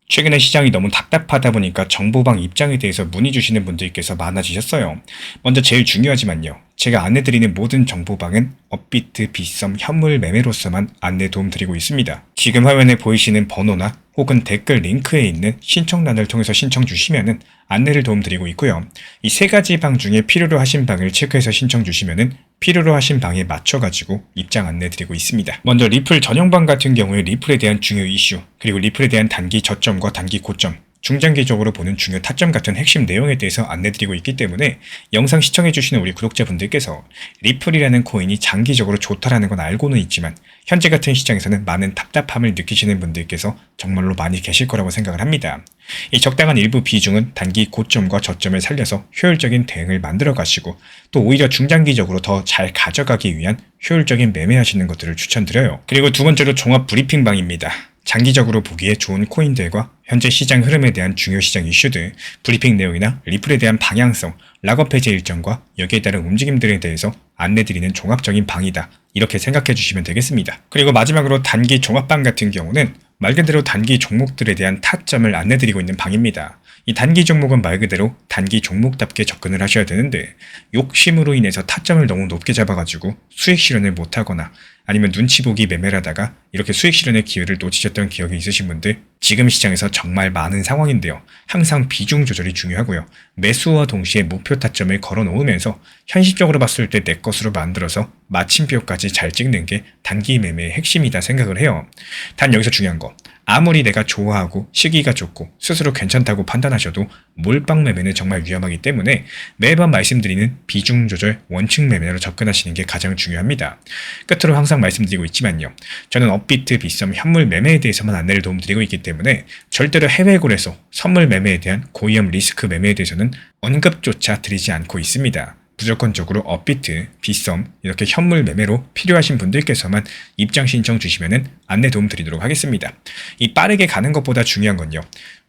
최근에 시장이 너무 답답하다 보니까 정보방 입장에 대해서 문의 주시는 분들께서 많아지셨어요. 먼저 제일 중요하지만요, 제가 안내드리는 모든 정보방은 업비트, 빗썸, 현물 매매로서만 안내 도움드리고 있습니다. 지금 화면에 보이시는 번호나 혹은 댓글 링크에 있는 신청란을 통해서 신청 주시면은 안내를 도움드리고 있고요. 이 세 가지 방 중에 필요로 하신 방을 체크해서 신청 주시면은 필요로 하신 방에 맞춰가지고 입장 안내 드리고 있습니다. 먼저 리플 전용방 같은 경우에 리플에 대한 중요 이슈, 그리고 리플에 대한 단기 저점과 단기 고점, 중장기적으로 보는 중요 타점 같은 핵심 내용에 대해서 안내드리고 있기 때문에 영상 시청해주시는 우리 구독자분들께서 리플이라는 코인이 장기적으로 좋다라는 건 알고는 있지만 현재 같은 시장에서는 많은 답답함을 느끼시는 분들께서 정말로 많이 계실 거라고 생각을 합니다. 이 적당한 일부 비중은 단기 고점과 저점을 살려서 효율적인 대응을 만들어 가시고, 또 오히려 중장기적으로 더 잘 가져가기 위한 효율적인 매매하시는 것들을 추천드려요. 그리고 두 번째로 종합 브리핑방입니다. 장기적으로 보기에 좋은 코인들과 현재 시장 흐름에 대한 중요 시장 이슈들, 브리핑 내용이나 리플에 대한 방향성, 락업 해제 일정과 여기에 따른 움직임들에 대해서 안내드리는 종합적인 방이다, 이렇게 생각해 주시면 되겠습니다. 그리고 마지막으로 단기 종합방 같은 경우는 말 그대로 단기 종목들에 대한 타점을 안내드리고 있는 방입니다. 이 단기 종목은 말 그대로 단기 종목답게 접근을 하셔야 되는데, 욕심으로 인해서 타점을 너무 높게 잡아가지고 수익 실현을 못하거나 아니면 눈치 보기 매매를 하다가 이렇게 수익 실현의 기회를 놓치셨던 기억이 있으신 분들, 지금 시장에서 정말 많은 상황인데요. 항상 비중 조절이 중요하고요. 매수와 동시에 목표 타점을 걸어 놓으면서 현실적으로 봤을 때 내 것으로 만들어서 마침표까지 잘 찍는 게 단기 매매의 핵심이다 생각을 해요. 단 여기서 중요한 거, 아무리 내가 좋아하고 시기가 좋고 스스로 괜찮다고 판단하셔도 몰빵 매매는 정말 위험하기 때문에 매번 말씀드리는 비중 조절 원칙 매매로 접근하시는 게 가장 중요합니다. 끝으로 항상 말씀드리고 있지만요, 저는 업비트, 빗썸, 현물 매매에 대해서만 안내를 도움드리고 있기 때문에 절대로 해외고래소, 선물 매매에 대한 고위험 리스크 매매에 대해서는 언급조차 드리지 않고 있습니다. 무조건적으로 업비트, 빗썸, 이렇게 현물 매매로 필요하신 분들께서만 입장 신청 주시면은 안내 도움 드리도록 하겠습니다. 이 빠르게 가는 것보다 중요한 건요,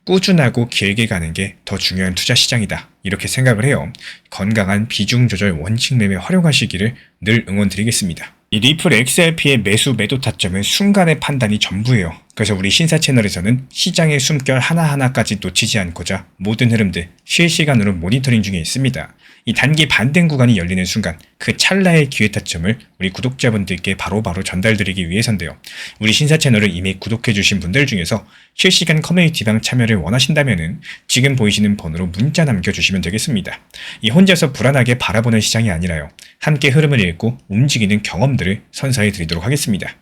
꾸준하고 길게 가는 게 더 중요한 투자 시장이다, 이렇게 생각을 해요. 건강한 비중 조절 원칙 매매 활용하시기를 늘 응원드리겠습니다. 이 리플 XRP의 매수 매도 타점은 순간의 판단이 전부예요. 그래서 우리 신사 채널에서는 시장의 숨결 하나하나까지 놓치지 않고자 모든 흐름들 실시간으로 모니터링 중에 있습니다. 이 단기 반등 구간이 열리는 순간 그 찰나의 기회 타점을 우리 구독자분들께 바로바로 전달드리기 위해서인데요. 우리 신사 채널을 이미 구독해주신 분들 중에서 실시간 커뮤니티방 참여를 원하신다면 지금 보이시는 번호로 문자 남겨주시면 되겠습니다. 이 혼자서 불안하게 바라보는 시장이 아니라요, 함께 흐름을 읽고 움직이는 경험들을 선사해 드리도록 하겠습니다.